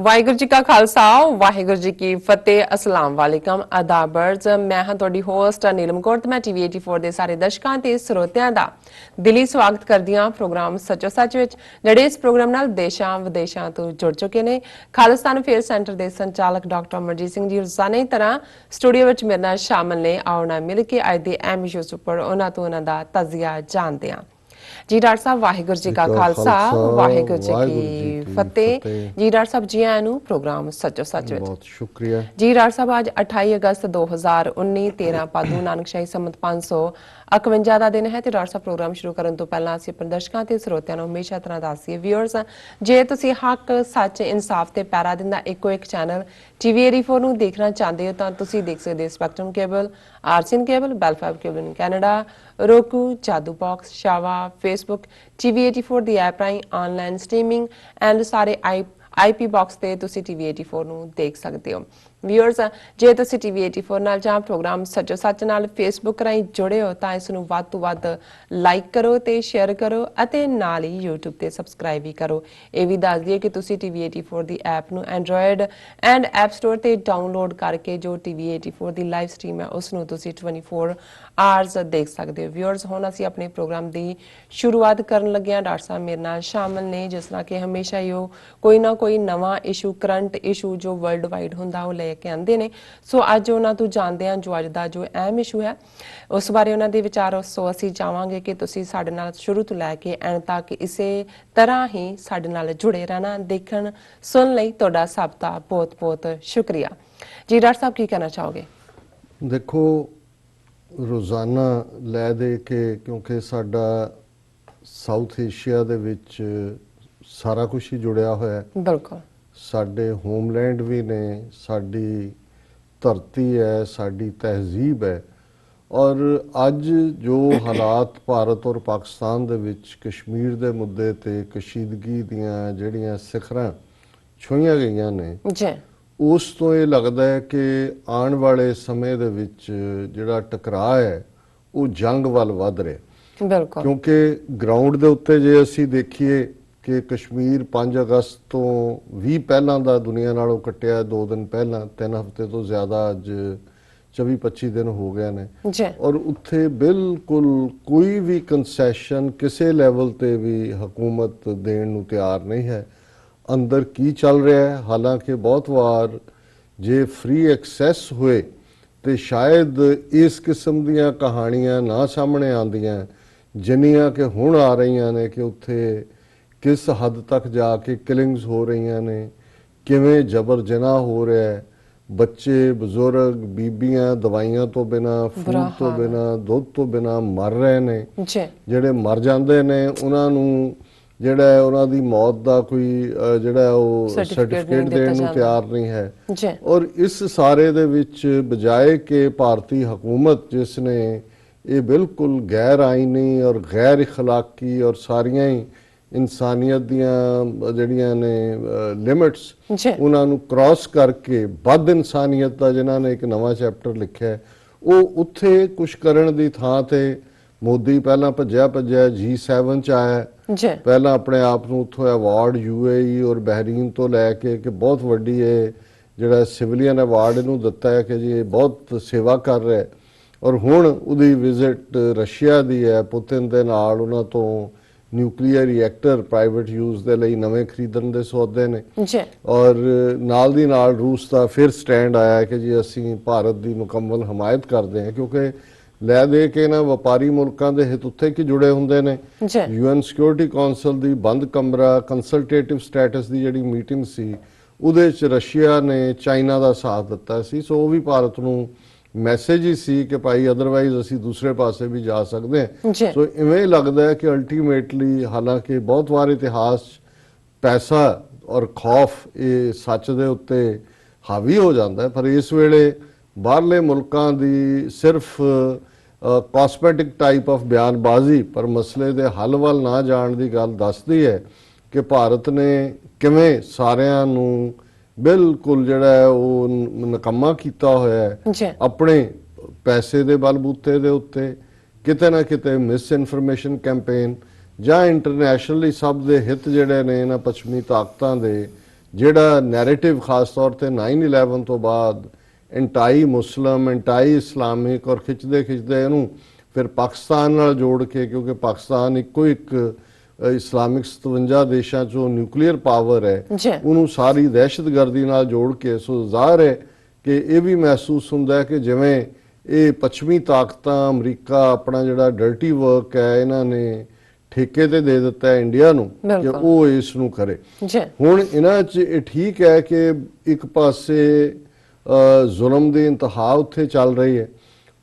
ਵਾਹਿਗੁਰੂ ਜੀ ਕਾ ਖਾਲਸਾ ਵਾਹਿਗੁਰੂ ਜੀ ਕੀ ਫਤਿਹ ਅਸਲਾਮ ਵਾਲੇਕਮ ਆਦਾਬਰਜ਼ ਮੈਂ ਹਾਂ ਤੁਹਾਡੀ ਹੋਸਟ ਨੀਲਮ ਕੌਰ ਤੇ ਮੈਂ ਟੀਵੀ 84 ਦੇ ਸਾਰੇ ਦਰਸ਼ਕਾਂ ਤੇ ਸਰੋਤਿਆਂ ਦਾ ਦਿਲੀ ਸਵਾਗਤ ਕਰਦੀ ਹਾਂ ਪ੍ਰੋਗਰਾਮ ਸੱਚੋ ਸੱਚ ਵਿੱਚ ਜਿਹੜੇ ਇਸ ਪ੍ਰੋਗਰਾਮ ਨਾਲ ਦੇਸ਼ਾਂ ਵਿਦੇਸ਼ਾਂ ਤੋਂ ਜੁੜ ਚੁੱਕੇ ਨੇ। ਖਾਲਿਸਤਾਨ ਅਫੇਅਰ ਸੈਂਟਰ ਦੇ ਸੰਚਾਲਕ ਡਾਕਟਰ ਅਮਰਜੀਤ ਸਿੰਘ ਜੀ ਰੋਜ਼ਾਨਾ ਦੀ ਤਰ੍ਹਾਂ ਸਟੂਡੀਓ ਵਿੱਚ ਮੇਰੇ ਨਾਲ ਸ਼ਾਮਲ ਨੇ। ਆਓ ਨਾ ਮਿਲ ਕੇ ਅੱਜ ਦੇ ਅਹਿਮ ਇਸ਼ੂਜ਼ ਉੱਪਰ ਉਹਨਾਂ ਤੋਂ ਉਹਨਾਂ ਦਾ ਤਜ਼ੀਆ ਜਾਣਦੇ ਹਾਂ। जी डॉक्टर साहब वाहिगुरू जी का खालसा वाहिगुरू जी की फतेह। जी डॉक्टर साहब जी आया नूं प्रोग्राम सचो सच विच बहुत शुक्रिया जी। डॉक्टर साहब आज 28 अगस्त 2019 13 पादू नानकशाही संमत 551 ਦਾ ਦਿਨ ਹੈ ਤੇ ਡਾਕਟਰ ਸਾਹਿਬ ਪ੍ਰੋਗਰਾਮ ਸ਼ੁਰੂ ਕਰਨ ਤੋਂ ਪਹਿਲਾਂ ਅਸੀਂ ਆਪਣੇ ਦਰਸ਼ਕਾਂ ਤੇ ਸਰੋਤਿਆਂ ਨੂੰ ਹਮੇਸ਼ਾ ਤਰ੍ਹਾਂ ਦੱਸੀਏ ਵਿਊਅਰਸ, ਜੇ ਤੁਸੀਂ ਹੱਕ ਸੱਚ ਇਨਸਾਫ ਤੇ ਪੈਰਾ ਦਿੰਦਾ ਇੱਕੋ ਇੱਕ ਚੈਨਲ ਟੀਵੀ 84 ਨੂੰ ਦੇਖਣਾ ਚਾਹੁੰਦੇ ਹੋ ਤਾਂ ਤੁਸੀਂ ਦੇਖ ਸਕਦੇ ਹੋ spectrum cable, RCN cable, Bell Fibe cable in Canada, roku, Jadoo box, ਸ਼ਾਵਾ, ਫੇਸਬੁੱਕ, ਟੀਵੀ 84 ਦੀ ਐਪ ਰਾਹੀਂ ਆਨਲਾਈਨ ਸਟ੍ਰੀਮਿੰਗ ਐਂਡ ਸਾਰੇ ਆਈਪੀ ਬਾਕਸ ਤੇ ਤੁਸੀਂ ਟੀਵੀ 84 ਨੂੰ ਦੇਖ ਸਕਦੇ ਹੋ। ਵਿਊਅਰਸ, ਜੇ ਤੁਸੀਂ ਟੀਵੀ 84 ਨਾਲ ਜਾਂ ਪ੍ਰੋਗਰਾਮ ਸੱਚੋ ਸੱਚ ਨਾਲ ਫੇਸਬੁੱਕ ਰਾਹੀਂ ਜੁੜੇ ਹੋ ਤਾਂ ਇਸ ਨੂੰ ਵੱਧ ਤੋਂ ਵੱਧ ਲਾਈਕ ਕਰੋ ਤੇ ਸ਼ੇਅਰ ਕਰੋ ਅਤੇ ਨਾਲ ਹੀ YouTube ਤੇ ਸਬਸਕ੍ਰਾਈਬ ਵੀ ਕਰੋ। ਇਹ ਵੀ ਦੱਸ ਦਈਏ ਕਿ ਤੁਸੀਂ ਟੀਵੀ 84 ਦੀ ਐਪ ਨੂੰ ਐਂਡਰੋਇਡ ਐਂਡ ਐਪ ਸਟੋਰ ਤੇ ਡਾਊਨਲੋਡ ਕਰਕੇ ਜੋ ਟੀਵੀ 84 ਦੀ ਲਾਈਵ ਸਟ੍ਰੀਮ ਹੈ ਉਸ ਨੂੰ ਤੁਸੀਂ 24 ਆਵਰਸ ਦੇਖ ਸਕਦੇ ਹੋ। ਵਿਊਅਰਸ, ਹੁਣ ਅਸੀਂ ਆਪਣੇ ਪ੍ਰੋਗਰਾਮ ਦੀ ਸ਼ੁਰੂਆਤ ਕਰਨ ਲੱਗੇ ਹਾਂ। ਡਾਕਟਰ ਸਾਹਿਬ ਮੇਰੇ ਨਾਲ ਸ਼ਾਮਲ ਨੇ, ਜਿਸ ਤਰ੍ਹਾਂ ਕਿ ਹਮੇਸ਼ਾ ਹੀ ਉਹ ਕੋਈ ਨਾ ਕੋਈ ਨਵਾਂ ਇਸ਼ੂ, ਕਰੰਟ ਇਸ਼ੂ ਜੋ ਵਰਲਡ ਵਾਈਡ ਹੁੰਦਾ ਉਹ ਲੈ ਕੇ ਆਉਂਦੇ ਨੇ। ਸੋ ਅੱਜ ਉਹਨਾਂ ਤੋਂ ਜਾਣਦੇ ਹਾਂ ਜੋ ਅੱਜ ਦਾ ਜੋ ਅਹਿਮ ਇਸ਼ੂ ਹੈ ਉਸ ਬਾਰੇ ਉਹਨਾਂ ਦੇ ਵਿਚਾਰ। ਸੋ ਅਸੀਂ ਚਾਹਾਂਗੇ ਕਿ ਤੁਸੀਂ ਸਾਡੇ ਨਾਲ ਸ਼ੁਰੂ ਤੋਂ ਲੈ ਕੇ ਐਂਡ ਤੱਕ ਇਸੇ ਤਰ੍ਹਾਂ ਹੀ ਸਾਡੇ ਨਾਲ ਜੁੜੇ ਰਹਿਣਾ। ਦੇਖਣ ਸੁਣ ਲਈ ਤੁਹਾਡਾ ਸਭ ਦਾ ਬਹੁਤ ਬਹੁਤ ਸ਼ੁਕਰੀਆ। ਜੀ ਡਾਕਟਰ ਸਾਹਿਬ ਕੀ ਕਹਿਣਾ ਚਾਹੋਗੇ? ਦੇਖੋ, ਰੋਜ਼ਾਨਾ ਲੈ ਦੇ ਕੇ ਕਿਉਂਕਿ ਸਾਡਾ ਸਾਊਥ ਏਸ਼ੀਆ ਦੇ ਵਿੱਚ ਸਾਰਾ ਕੁਝ ਹੀ ਜੁੜਿਆ ਹੋਇਆ ਹੈ। ਬਿਲਕੁਲ, ਸਾਡੇ ਹੋਮਲੈਂਡ ਵੀ ਨੇ, ਸਾਡੀ ਧਰਤੀ ਹੈ, ਸਾਡੀ ਤਹਿਜ਼ੀਬ ਹੈ। ਔਰ ਅੱਜ ਜੋ ਹਾਲਾਤ ਭਾਰਤ ਔਰ ਪਾਕਿਸਤਾਨ ਦੇ ਵਿੱਚ ਕਸ਼ਮੀਰ ਦੇ ਮੁੱਦੇ ਤੇ ਕਸ਼ੀਦਗੀ ਦੀਆਂ ਜਿਹੜੀਆਂ ਸਿਖਰਾਂ ਛੂਹੀਆਂ ਗਈਆਂ ਨੇ ਜੀ, ਉਸ ਤੋਂ ਇਹ ਲੱਗਦਾ ਹੈ ਕਿ ਆਉਣ ਵਾਲੇ ਸਮੇਂ ਦੇ ਵਿੱਚ ਜਿਹੜਾ ਟਕਰਾਅ ਹੈ ਉਹ ਜੰਗ ਵੱਲ ਵੱਧ ਰਿਹਾ। ਬਿਲਕੁਲ, ਕਿਉਂਕਿ ਗਰਾਊਂਡ ਦੇ ਉੱਤੇ ਜੇ ਅਸੀਂ ਦੇਖੀਏ ਕਿ ਕਸ਼ਮੀਰ 5 ਅਗਸਤ ਤੋਂ ਵੀ ਪਹਿਲਾਂ ਦਾ ਦੁਨੀਆ ਨਾਲੋਂ ਕੱਟਿਆ, 2 ਦਿਨ ਪਹਿਲਾਂ, 3 ਹਫ਼ਤੇ ਤੋਂ ਜ਼ਿਆਦਾ ਅੱਜ 24-25 ਦਿਨ ਹੋ ਗਏ ਨੇ। ਔਰ ਉੱਥੇ ਬਿਲਕੁਲ ਕੋਈ ਵੀ ਕੰਸੈਸ਼ਨ ਕਿਸੇ ਲੈਵਲ ਤੇ ਵੀ ਹਕੂਮਤ ਦੇਣ ਨੂੰ ਤਿਆਰ ਨਹੀਂ ਹੈ। ਅੰਦਰ ਕੀ ਚੱਲ ਰਿਹਾ ਹੈ, ਹਾਲਾਂਕਿ ਬਹੁਤ ਵਾਰ ਜੇ ਫ੍ਰੀ ਐਕਸੈਸ ਹੋਏ ਤੇ ਸ਼ਾਇਦ ਇਸ ਕਿਸਮ ਦੀਆਂ ਕਹਾਣੀਆਂ ਨਾ ਸਾਹਮਣੇ ਆਉਂਦੀਆਂ ਜਿੰਨੀਆਂ ਕਿ ਹੁਣ ਆ ਰਹੀਆਂ ਨੇ ਕਿ ਉੱਥੇ ਕਿਸ ਹੱਦ ਤੱਕ ਜਾ ਕੇ ਕਿਲਿੰਗਸ ਹੋ ਰਹੀਆਂ ਨੇ, ਕਿਵੇਂ ਜਬਰ ਜਨਾਹ ਹੋ ਰਿਹਾ ਹੈ, ਬੱਚੇ, ਬਜ਼ੁਰਗ, ਬੀਬੀਆਂ ਦਵਾਈਆਂ ਤੋਂ ਬਿਨਾਂ, ਫੂਡ ਤੋਂ ਬਿਨਾਂ, ਦੁੱਧ ਤੋਂ ਬਿਨਾਂ ਮਰ ਰਹੇ ਨੇ। ਜਿਹੜੇ ਮਰ ਜਾਂਦੇ ਨੇ ਉਹਨਾਂ ਨੂੰ ਜਿਹੜਾ ਉਹਨਾਂ ਦੀ ਮੌਤ ਦਾ ਕੋਈ ਜਿਹੜਾ ਉਹ ਸਰਟੀਫਿਕੇਟ ਦੇਣ ਨੂੰ ਤਿਆਰ ਨਹੀਂ ਹੈ। ਔਰ ਇਸ ਸਾਰੇ ਦੇ ਵਿੱਚ ਬਜਾਏ ਕਿ ਭਾਰਤੀ ਹਕੂਮਤ ਜਿਸ ਨੇ ਇਹ ਬਿਲਕੁਲ ਗੈਰ ਆਈਨੀ ਔਰ ਗੈਰ ਇਖਲਾਕੀ ਔਰ ਸਾਰੀਆਂ ਹੀ ਇਨਸਾਨੀਅਤ ਦੀਆਂ ਜਿਹੜੀਆਂ ਨੇ ਲਿਮਿਟਸ ਉਹਨਾਂ ਨੂੰ ਕ੍ਰਾਸ ਕਰਕੇ ਵੱਧ ਇਨਸਾਨੀਅਤ ਦਾ ਜਿਨ੍ਹਾਂ ਨੇ ਇੱਕ ਨਵਾਂ ਚੈਪਟਰ ਲਿਖਿਆ, ਉਹ ਉੱਥੇ ਕੁਝ ਕਰਨ ਦੀ ਥਾਂ ਤੇ ਮੋਦੀ ਪਹਿਲਾਂ ਭੱਜਿਆ G7 ਚ ਆਇਆ, ਪਹਿਲਾਂ ਆਪਣੇ ਆਪ ਨੂੰ ਉੱਥੋਂ ਅਵਾਰਡ UAE ਔਰ ਬਹਿਰੀਨ ਤੋਂ ਲੈ ਕੇ ਕਿ ਬਹੁਤ ਵੱਡੀ ਇਹ ਜਿਹੜਾ ਸਿਵਲੀਅਨ ਅਵਾਰਡ ਇਹਨੂੰ ਦਿੱਤਾ ਹੈ ਕਿ ਜੀ ਇਹ ਬਹੁਤ ਸੇਵਾ ਕਰ ਰਿਹਾ। ਔਰ ਹੁਣ ਉਹਦੀ ਵਿਜ਼ਿਟ ਰਸ਼ੀਆ ਦੀ ਹੈ, ਪੁਤਿਨ ਦੇ ਨਾਲ ਉਹਨਾਂ ਤੋਂ ਨਿਊਕਲੀਅਰ ਰਿਐਕਟਰ ਪ੍ਰਾਈਵੇਟ ਯੂਜ਼ ਦੇ ਲਈ ਨਵੇਂ ਖਰੀਦਣ ਦੇ ਸੌਦੇ ਨੇ। ਔਰ ਨਾਲ ਦੀ ਨਾਲ ਰੂਸ ਦਾ ਫਿਰ ਸਟੈਂਡ ਆਇਆ ਕਿ ਜੀ ਅਸੀਂ ਭਾਰਤ ਦੀ ਮੁਕੰਮਲ ਹਮਾਇਤ ਕਰਦੇ ਹਾਂ, ਕਿਉਂਕਿ ਲੈ ਦੇ ਕੇ ਨਾ ਵਪਾਰੀ ਮੁਲਕਾਂ ਦੇ ਹਿੱਤ ਉੱਥੇ ਕੀ ਜੁੜੇ ਹੁੰਦੇ ਨੇ। UN ਸਿਕਿਉਰਿਟੀ ਕੌਂਸਲ ਦੀ ਬੰਦ ਕਮਰਾ ਕੰਸਲਟੇਟਿਵ ਸਟੇਟਸ ਦੀ ਜਿਹੜੀ ਮੀਟਿੰਗ ਸੀ ਉਹਦੇ 'ਚ ਰਸ਼ੀਆ ਨੇ ਚਾਈਨਾ ਦਾ ਸਾਥ ਦਿੱਤਾ ਸੀ। ਸੋ ਉਹ ਵੀ ਭਾਰਤ ਨੂੰ ਮੈਸੇਜ ਹੀ ਸੀ ਕਿ ਭਾਈ ਅਦਰਵਾਈਜ਼ ਅਸੀਂ ਦੂਸਰੇ ਪਾਸੇ ਵੀ ਜਾ ਸਕਦੇ ਹਾਂ। ਸੋ ਇਵੇਂ ਲੱਗਦਾ ਹੈ ਕਿ ਅਲਟੀਮੇਟਲੀ, ਹਾਲਾਂਕਿ ਬਹੁਤ ਵਾਰ ਇਤਿਹਾਸ ਪੈਸਾ ਔਰ ਖੌਫ ਇਹ ਸੱਚ ਦੇ ਉੱਤੇ ਹਾਵੀ ਹੋ ਜਾਂਦਾ ਹੈ, ਪਰ ਇਸ ਵੇਲੇ ਬਾਹਰਲੇ ਮੁਲਕਾਂ ਦੀ ਸਿਰਫ ਕਾਸਮੈਟਿਕ ਟਾਈਪ ਆਫ ਬਿਆਨਬਾਜ਼ੀ ਪਰ ਮਸਲੇ ਦੇ ਹੱਲ ਵੱਲ ਨਾ ਜਾਣ ਦੀ ਗੱਲ ਦੱਸਦੀ ਹੈ ਕਿ ਭਾਰਤ ਨੇ ਕਿਵੇਂ ਸਾਰਿਆਂ ਨੂੰ ਬਿਲਕੁਲ ਜਿਹੜਾ ਹੈ ਉਹ ਨਕਮਾ ਕੀਤਾ ਹੋਇਆ ਹੈ ਆਪਣੇ ਪੈਸੇ ਦੇ ਬਲਬੂਤੇ ਦੇ ਉੱਤੇ। ਕਿਤੇ ਨਾ ਕਿਤੇ ਮਿਸ ਇਨਫੋਰਮੇਸ਼ਨ ਕੈਂਪੇਨ ਜਾਂ ਇੰਟਰਨੈਸ਼ਨਲੀ ਸਭ ਦੇ ਹਿੱਤ ਜਿਹੜੇ ਨੇ ਇਹਨਾਂ ਪੱਛਮੀ ਤਾਕਤਾਂ ਦੇ ਜਿਹੜਾ ਨੈਰੇਟਿਵ ਖਾਸ ਤੌਰ ਤੇ 9/11 ਤੋਂ ਬਾਅਦ ਐਂਟਾਈ ਮੁਸਲਮ ਐਂਟਾਈ ਇਸਲਾਮਿਕ ਔਰ ਖਿੱਚਦੇ ਇਹਨੂੰ ਫਿਰ ਪਾਕਿਸਤਾਨ ਨਾਲ ਜੋੜ ਕੇ, ਕਿਉਂਕਿ ਪਾਕਿਸਤਾਨ ਇੱਕੋ ਇੱਕ ਇਸਲਾਮਿਕ 57 ਦੇਸ਼ਾਂ ਚੋਂ ਨਿਊਕਲੀਅਰ ਪਾਵਰ ਹੈ, ਉਹਨੂੰ ਸਾਰੀ ਦਹਿਸ਼ਤਗਰਦੀ ਨਾਲ ਜੋੜ ਕੇ, ਸੋ ਜ਼ਾਹਰ ਹੈ ਕਿ ਇਹ ਵੀ ਮਹਿਸੂਸ ਹੁੰਦਾ ਹੈ ਕਿ ਜਿਵੇਂ ਇਹ ਪੱਛਮੀ ਤਾਕਤਾਂ ਅਮਰੀਕਾ ਆਪਣਾ ਜਿਹੜਾ ਡਰਟੀ ਵਰਕ ਹੈ ਇਹਨਾਂ ਨੇ ਠੇਕੇ ਤੇ ਦੇ ਦਿੱਤਾ ਹੈ ਇੰਡੀਆ ਨੂੰ ਕਿ ਉਹ ਇਸ ਨੂੰ ਕਰੇ। ਹੁਣ ਇਹਨਾਂ 'ਚ ਇਹ ਠੀਕ ਹੈ ਕਿ ਇੱਕ ਪਾਸੇ ਜ਼ੁਲਮ ਦੀ ਇੰਤਹਾ ਉੱਥੇ ਚੱਲ ਰਹੀ ਹੈ,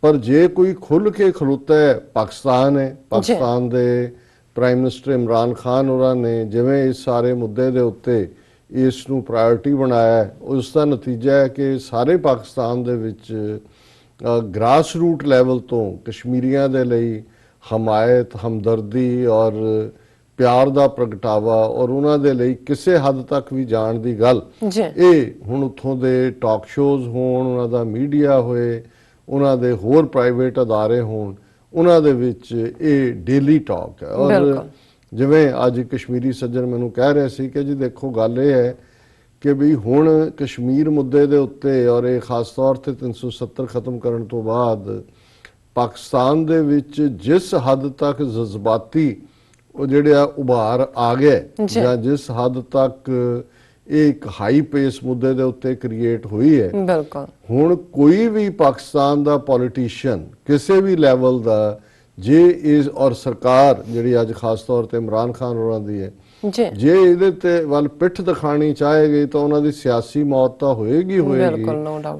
ਪਰ ਜੇ ਕੋਈ ਖੁੱਲ ਕੇ ਖਲੋਤਾ ਹੈ ਪਾਕਿਸਤਾਨ ਹੈ, ਪਾਕਿਸਤਾਨ ਦੇ ਪ੍ਰਾਈਮ ਮਿਨਿਸਟਰ ਇਮਰਾਨ ਖਾਨ ਹੋਰਾਂ ਨੇ ਜਿਵੇਂ ਇਸ ਸਾਰੇ ਮੁੱਦੇ ਦੇ ਉੱਤੇ ਇਸ ਨੂੰ ਪ੍ਰਾਇੋਰਟੀ ਬਣਾਇਆ ਹੈ, ਉਸ ਦਾ ਨਤੀਜਾ ਹੈ ਕਿ ਸਾਰੇ ਪਾਕਿਸਤਾਨ ਦੇ ਵਿੱਚ ਗ੍ਰਾਸ ਰੂਟ ਲੈਵਲ ਤੋਂ ਕਸ਼ਮੀਰੀਆਂ ਦੇ ਲਈ ਹਮਾਇਤ, ਹਮਦਰਦੀ ਔਰ ਪਿਆਰ ਦਾ ਪ੍ਰਗਟਾਵਾ ਔਰ ਉਹਨਾਂ ਦੇ ਲਈ ਕਿਸੇ ਹੱਦ ਤੱਕ ਵੀ ਜਾਣ ਦੀ ਗੱਲ, ਇਹ ਹੁਣ ਉੱਥੋਂ ਦੇ ਟਾਕ ਸ਼ੋਜ਼ ਹੋਣ, ਉਹਨਾਂ ਦਾ ਮੀਡੀਆ ਹੋਏ, ਉਹਨਾਂ ਦੇ ਹੋਰ ਪ੍ਰਾਈਵੇਟ ਅਦਾਰੇ ਹੋਣ, ਉਹਨਾਂ ਦੇ ਵਿੱਚ ਇਹ ਡੇਲੀ ਟਾਕ ਹੈ। ਔਰ ਜਿਵੇਂ ਅੱਜ ਕਸ਼ਮੀਰੀ ਸੱਜਣ ਮੈਨੂੰ ਕਹਿ ਰਹੇ ਸੀ ਕਿ ਜੀ ਦੇਖੋ ਗੱਲ ਇਹ ਹੈ ਕਿ ਵੀ ਹੁਣ ਕਸ਼ਮੀਰ ਮੁੱਦੇ ਦੇ ਉੱਤੇ ਔਰ ਇਹ ਖਾਸ ਤੌਰ ਤੇ 370 ਖਤਮ ਕਰਨ ਤੋਂ ਬਾਅਦ ਪਾਕਿਸਤਾਨ ਦੇ ਵਿੱਚ ਜਿਸ ਹੱਦ ਤੱਕ ਜਜ਼ਬਾਤੀ ਉਹ ਜਿਹੜੇ ਆ ਉਭਾਰ ਆ ਗਏ ਜਾਂ ਜਿਸ ਹੱਦ ਤੱਕ ਇਹ ਇੱਕ ਹਾਈ ਪੇਸ ਮੁੱਦੇ ਦੇ ਉੱਤੇ ਕ੍ਰੀਏਟ ਹੋਈ ਹੈ, ਹੁਣ ਕੋਈ ਵੀ ਪਾਕਿਸਤਾਨ ਦਾ ਪੋਲੀਟੀਸ਼ੀਅਨ ਕਿਸੇ ਵੀ ਲੈਵਲ ਦਾ ਜੇ ਇਸ ਔਰ ਸਰਕਾਰ ਜਿਹੜੀ ਅੱਜ ਖਾਸ ਤੌਰ ਤੇ ਇਮਰਾਨ ਖਾਨ ਹੋਰਾਂ ਦੀ ਹੈ, ਜੇ ਇਹਦੇ ਤੇ ਵੱਲ ਪਿੱਠ ਦਿਖਾਣੀ ਚਾਹੇਗੀ ਤਾਂ ਉਹਨਾਂ ਦੀ ਸਿਆਸੀ ਮੌਤ ਤਾਂ ਹੋਏਗੀ,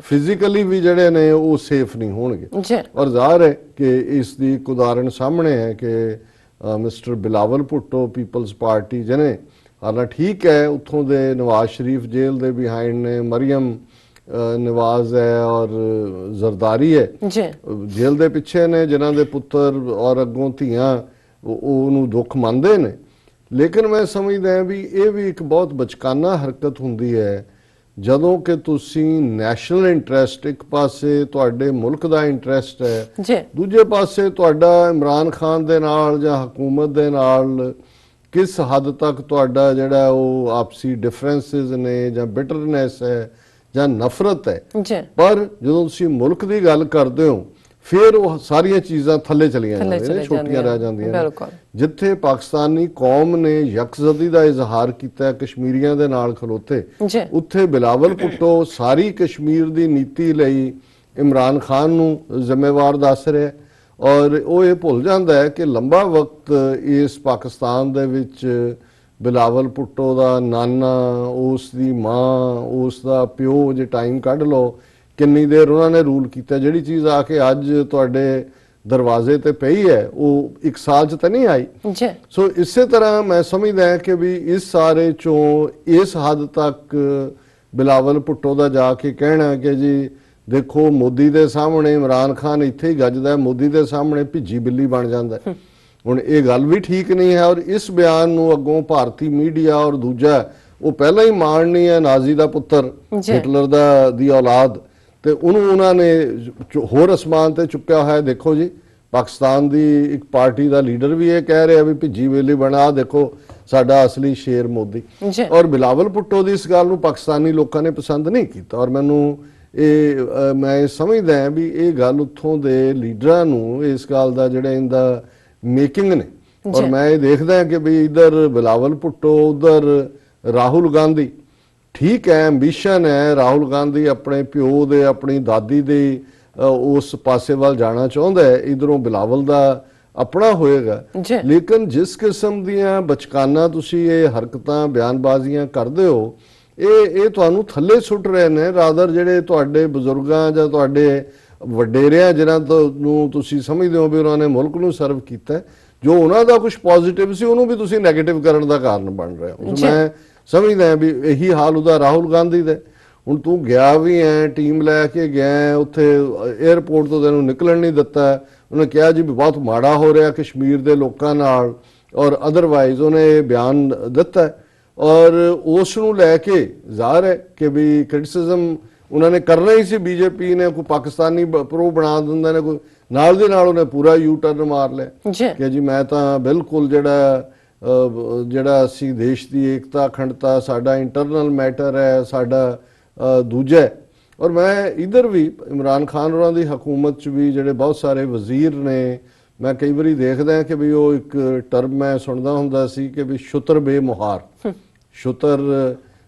ਫਿਜ਼ੀਕਲੀ ਵੀ ਜਿਹੜੇ ਨੇ ਉਹ ਸੇਫ ਨਹੀਂ ਹੋਣਗੇ। ਔਰ ਜ਼ਾਹਰ ਹੈ ਕਿ ਇਸ ਦੀ ਇੱਕ ਉਦਾਹਰਣ ਸਾਹਮਣੇ ਹੈ ਕਿ mister Bilawal Bhutto people's party ਜਿਹਨੇ ਹਾਲਾਂ ਠੀਕ ਹੈ ਉੱਥੋਂ ਦੇ ਨਵਾਜ਼ ਸ਼ਰੀਫ ਜੇਲ੍ਹ ਦੇ ਬਿਹਾਈਂਡ ਨੇ, ਮਰੀਮ ਨਵਾਜ਼ ਹੈ ਔਰ ਜ਼ਰਦਾਰੀ ਹੈ ਜੇਲ੍ਹ ਦੇ ਪਿੱਛੇ ਨੇ, ਜਿਨ੍ਹਾਂ ਦੇ ਪੁੱਤਰ ਔਰ ਅੱਗੋਂ ਧੀਆਂ ਉਹਨੂੰ ਦੁੱਖ ਮੰਨਦੇ ਨੇ। ਲੇਕਿਨ ਮੈਂ ਸਮਝਦਾ ਵੀ ਇਹ ਵੀ ਇੱਕ ਬਹੁਤ ਬਚਕਾਨਾ ਹਰਕਤ ਹੁੰਦੀ ਹੈ ਜਦੋਂ ਕਿ ਤੁਸੀਂ ਨੈਸ਼ਨਲ ਇੰਟਰਸਟ, ਇੱਕ ਪਾਸੇ ਤੁਹਾਡੇ ਮੁਲਕ ਦਾ ਇੰਟਰਸਟ ਹੈ, ਦੂਜੇ ਪਾਸੇ ਤੁਹਾਡਾ ਇਮਰਾਨ ਖਾਨ ਦੇ ਨਾਲ ਜਾਂ ਹਕੂਮਤ ਦੇ ਨਾਲ ਕਿਸ ਹੱਦ ਤੱਕ ਤੁਹਾਡਾ ਜਿਹੜਾ ਉਹ ਆਪਸੀ ਡਿਫਰੈਂਸਿਸ ਨੇ ਜਾਂ ਬਿਟਰਨੈਸ ਹੈ ਜਾਂ ਨਫ਼ਰਤ ਹੈ, ਪਰ ਜਦੋਂ ਤੁਸੀਂ ਮੁਲਕ ਦੀ ਗੱਲ ਕਰਦੇ ਹੋ ਫਿਰ ਉਹ ਸਾਰੀਆਂ ਚੀਜ਼ਾਂ ਥੱਲੇ ਚਲੀਆਂ ਜਾਂਦੀਆਂ ਨੇ, ਛੋਟੀਆਂ ਰਹਿ ਜਾਂਦੀਆਂ ਨੇ। ਜਿੱਥੇ ਪਾਕਿਸਤਾਨੀ ਕੌਮ ਨੇ ਯਕਜ਼ਦੀ ਦਾ ਇਜ਼ਹਾਰ ਕੀਤਾ ਕਸ਼ਮੀਰੀਆਂ ਦੇ ਨਾਲ ਖਲੋਤੇ, ਉੱਥੇ ਬਿਲਾਵਲ ਭੁੱਟੋ ਸਾਰੀ ਕਸ਼ਮੀਰ ਦੀ ਨੀਤੀ ਲਈ ਇਮਰਾਨ ਖਾਨ ਨੂੰ ਜ਼ਿੰਮੇਵਾਰ ਦੱਸ ਰਿਹਾ ਔਰ ਉਹ ਇਹ ਭੁੱਲ ਜਾਂਦਾ ਹੈ ਕਿ ਲੰਬਾ ਵਕਤ ਇਸ ਪਾਕਿਸਤਾਨ ਦੇ ਵਿੱਚ ਬਿਲਾਵਲ ਭੁੱਟੋ ਦਾ ਨਾਨਾ, ਉਸ ਦੀ ਮਾਂ, ਉਸ ਦਾ ਪਿਓ, ਜੇ ਟਾਈਮ ਕੱਢ ਲਓ ਕਿੰਨੀ ਦੇਰ ਉਹਨਾਂ ਨੇ ਰੂਲ ਕੀਤਾ। ਜਿਹੜੀ ਚੀਜ਼ ਆ ਕੇ ਅੱਜ ਤੁਹਾਡੇ ਦਰਵਾਜ਼ੇ ਤੇ ਪਈ ਹੈ ਉਹ ਇੱਕ ਸਾਲ ਚ ਤਾਂ ਨਹੀਂ ਆਈ। ਸੋ ਇਸੇ ਤਰ੍ਹਾਂ ਮੈਂ ਸਮਝਦਾ ਹਾਂ ਕਿ ਵੀ ਇਸ ਸਾਰੇ ਚੋਂ ਇਸ ਹੱਦ ਤੱਕ ਬਿਲਾਵਲ ਭੁੱਟੋ ਦਾ ਜਾ ਕੇ ਕਹਿਣਾ ਕਿ ਜੀ ਦੇਖੋ ਮੋਦੀ ਦੇ ਸਾਹਮਣੇ ਇਮਰਾਨ ਖਾਨ ਇੱਥੇ ਹੀ ਗੱਜਦਾ, ਮੋਦੀ ਦੇ ਸਾਹਮਣੇ ਭਿੱਜੀ ਬਿੱਲੀ ਬਣ ਜਾਂਦਾ, ਹੁਣ ਇਹ ਗੱਲ ਵੀ ਠੀਕ ਨਹੀਂ ਹੈ। ਔਰ ਇਸ ਬਿਆਨ ਨੂੰ ਅੱਗੋਂ ਭਾਰਤੀ ਮੀਡੀਆ ਔਰ ਦੂਜਾ ਉਹ ਪਹਿਲਾਂ ਹੀ ਮਾਣਨੀ ਹੈ ਨਾਜ਼ੀ ਦਾ ਪੁੱਤਰ, ਹਿਟਲਰ ਦੀ ਔਲਾਦ, ਤੇ ਉਹਨੂੰ ਉਹਨਾਂ ਨੇ ਹੋਰ ਅਸਮਾਨ ਤੇ ਚੁੱਕਿਆ ਹੋਇਆ। ਦੇਖੋ ਜੀ ਪਾਕਿਸਤਾਨ ਦੀ ਇੱਕ ਪਾਰਟੀ ਦਾ ਲੀਡਰ ਵੀ ਇਹ ਕਹਿ ਰਿਹਾ ਵੀ ਭਿੱਜੀ ਬਿੱਲੀ ਬਣਾ, ਦੇਖੋ ਸਾਡਾ ਅਸਲੀ ਸ਼ੇਰ ਮੋਦੀ। ਔਰ ਬਿਲਾਵਲ ਭੁੱਟੋ ਦੀ ਇਸ ਗੱਲ ਨੂੰ ਪਾਕਿਸਤਾਨੀ ਲੋਕਾਂ ਨੇ ਪਸੰਦ ਨਹੀਂ ਕੀਤਾ ਔਰ ਮੈਂ ਸਮਝਦਾ ਹਾਂ ਵੀ ਇਹ ਗੱਲ ਉੱਥੋਂ ਦੇ ਲੀਡਰਾਂ ਨੂੰ ਇਸ ਗੱਲ ਦਾ ਜਿਹੜਾ ਇਹਦਾ ਮੇਕਿੰਗ ਨੇ। ਔਰ ਮੈਂ ਇਹ ਦੇਖਦਾ ਹਾਂ ਕਿ ਵੀ ਇਧਰ ਬਿਲਾਵਲ ਭੁੱਟੋ, ਉਧਰ ਰਾਹੁਲ ਗਾਂਧੀ, ਠੀਕ ਹੈ ਐਂਬੀਸ਼ਨ ਹੈ, ਰਾਹੁਲ ਗਾਂਧੀ ਆਪਣੇ ਪਿਓ ਦੇ ਆਪਣੀ ਦਾਦੀ ਦੇ ਉਸ ਪਾਸੇ ਵੱਲ ਜਾਣਾ ਚਾਹੁੰਦਾ ਹੈ, ਇਧਰੋਂ ਬਿਲਾਵਲ ਦਾ ਆਪਣਾ ਹੋਏਗਾ। ਲੇਕਿਨ ਜਿਸ ਕਿਸਮ ਦੀਆਂ ਬਚਕਾਨਾ ਤੁਸੀਂ ਇਹ ਹਰਕਤਾਂ ਬਿਆਨਬਾਜ਼ੀਆਂ ਕਰਦੇ ਹੋ ਇਹ ਤੁਹਾਨੂੰ ਥੱਲੇ ਸੁੱਟ ਰਹੇ ਨੇ, ਰਾਦਰ ਜਿਹੜੇ ਤੁਹਾਡੇ ਬਜ਼ੁਰਗਾਂ ਜਾਂ ਤੁਹਾਡੇ ਵਡੇਰਿਆਂ ਜਿਨ੍ਹਾਂ ਨੂੰ ਤੁਸੀਂ ਸਮਝਦੇ ਹੋ ਵੀ ਉਹਨਾਂ ਨੇ ਮੁਲਕ ਨੂੰ ਸਰਵ ਕੀਤਾ, ਜੋ ਉਹਨਾਂ ਦਾ ਕੁਝ ਪੋਜ਼ਿਟਿਵ ਸੀ ਉਹਨੂੰ ਵੀ ਤੁਸੀਂ ਨੈਗੇਟਿਵ ਕਰਨ ਦਾ ਕਾਰਨ ਬਣ ਰਹੇ ਹੋ। ਮੈਂ ਸਮਝਦਾ ਵੀ ਇਹੀ ਹਾਲ ਉਹਦਾ ਰਾਹੁਲ ਗਾਂਧੀ ਦਾ। ਹੁਣ ਤੂੰ ਗਿਆ ਵੀ ਹੈ, ਟੀਮ ਲੈ ਕੇ ਗਿਆ ਉੱਥੇ, 에ਅਰਪੋਰਟ ਤੋਂ ਤੈਨੂੰ ਨਿਕਲਣ ਨਹੀਂ ਦਿੱਤਾ, ਉਹਨੇ ਕਿਹਾ ਜੀ ਵੀ ਬਹੁਤ ਮਾੜਾ ਹੋ ਰਿਹਾ ਕਸ਼ਮੀਰ ਦੇ ਲੋਕਾਂ ਨਾਲ ਔਰ ਅਦਰਵਾਈਜ਼ ਉਹਨੇ ਬਿਆਨ ਦਿੱਤਾ ਔਰ ਉਸ ਨੂੰ ਲੈ ਕੇ ਜ਼ਾਹਰ ਹੈ ਕਿ ਵੀ ਕ੍ਰਿਟਿਸਿਜ਼ਮ ਉਹਨਾਂ ਨੇ ਕਰਨਾ ਹੀ ਸੀ। ਬੀਜੇਪੀ ਨੇ ਕੋਈ ਪਾਕਿਸਤਾਨੀ ਪ੍ਰੋ ਬਣਾ ਦਿੰਦਾ ਨੇ, ਕੋਈ ਨਾਲ ਦੇ ਨਾਲ ਉਹਨੇ ਪੂਰਾ ਯੂ ਟਰਨ ਮਾਰ ਲਿਆ ਕਿ ਜੀ ਮੈਂ ਤਾਂ ਬਿਲਕੁਲ ਜਿਹੜਾ ਜਿਹੜਾ ਅਸੀਂ ਦੇਸ਼ ਦੀ ਏਕਤਾ ਅਖੰਡਤਾ ਸਾਡਾ ਇੰਟਰਨਲ ਮੈਟਰ ਹੈ, ਸਾਡਾ ਦੂਜਾ ਹੈ। ਔਰ ਮੈਂ ਇਧਰ ਵੀ ਇਮਰਾਨ ਖਾਨ ਹੋਰਾਂ ਦੀ ਹਕੂਮਤ 'ਚ ਵੀ ਜਿਹੜੇ ਬਹੁਤ ਸਾਰੇ ਵਜ਼ੀਰ ਨੇ, ਮੈਂ ਕਈ ਵਾਰੀ ਦੇਖਦਾ ਕਿ ਵੀ ਉਹ ਇੱਕ ਟਰਮ ਮੈਂ ਸੁਣਦਾ ਹੁੰਦਾ ਸੀ ਕਿ ਵੀ ਛੁਤਰ ਬੇਮੁਹਾਰ, ਛੁਤਰ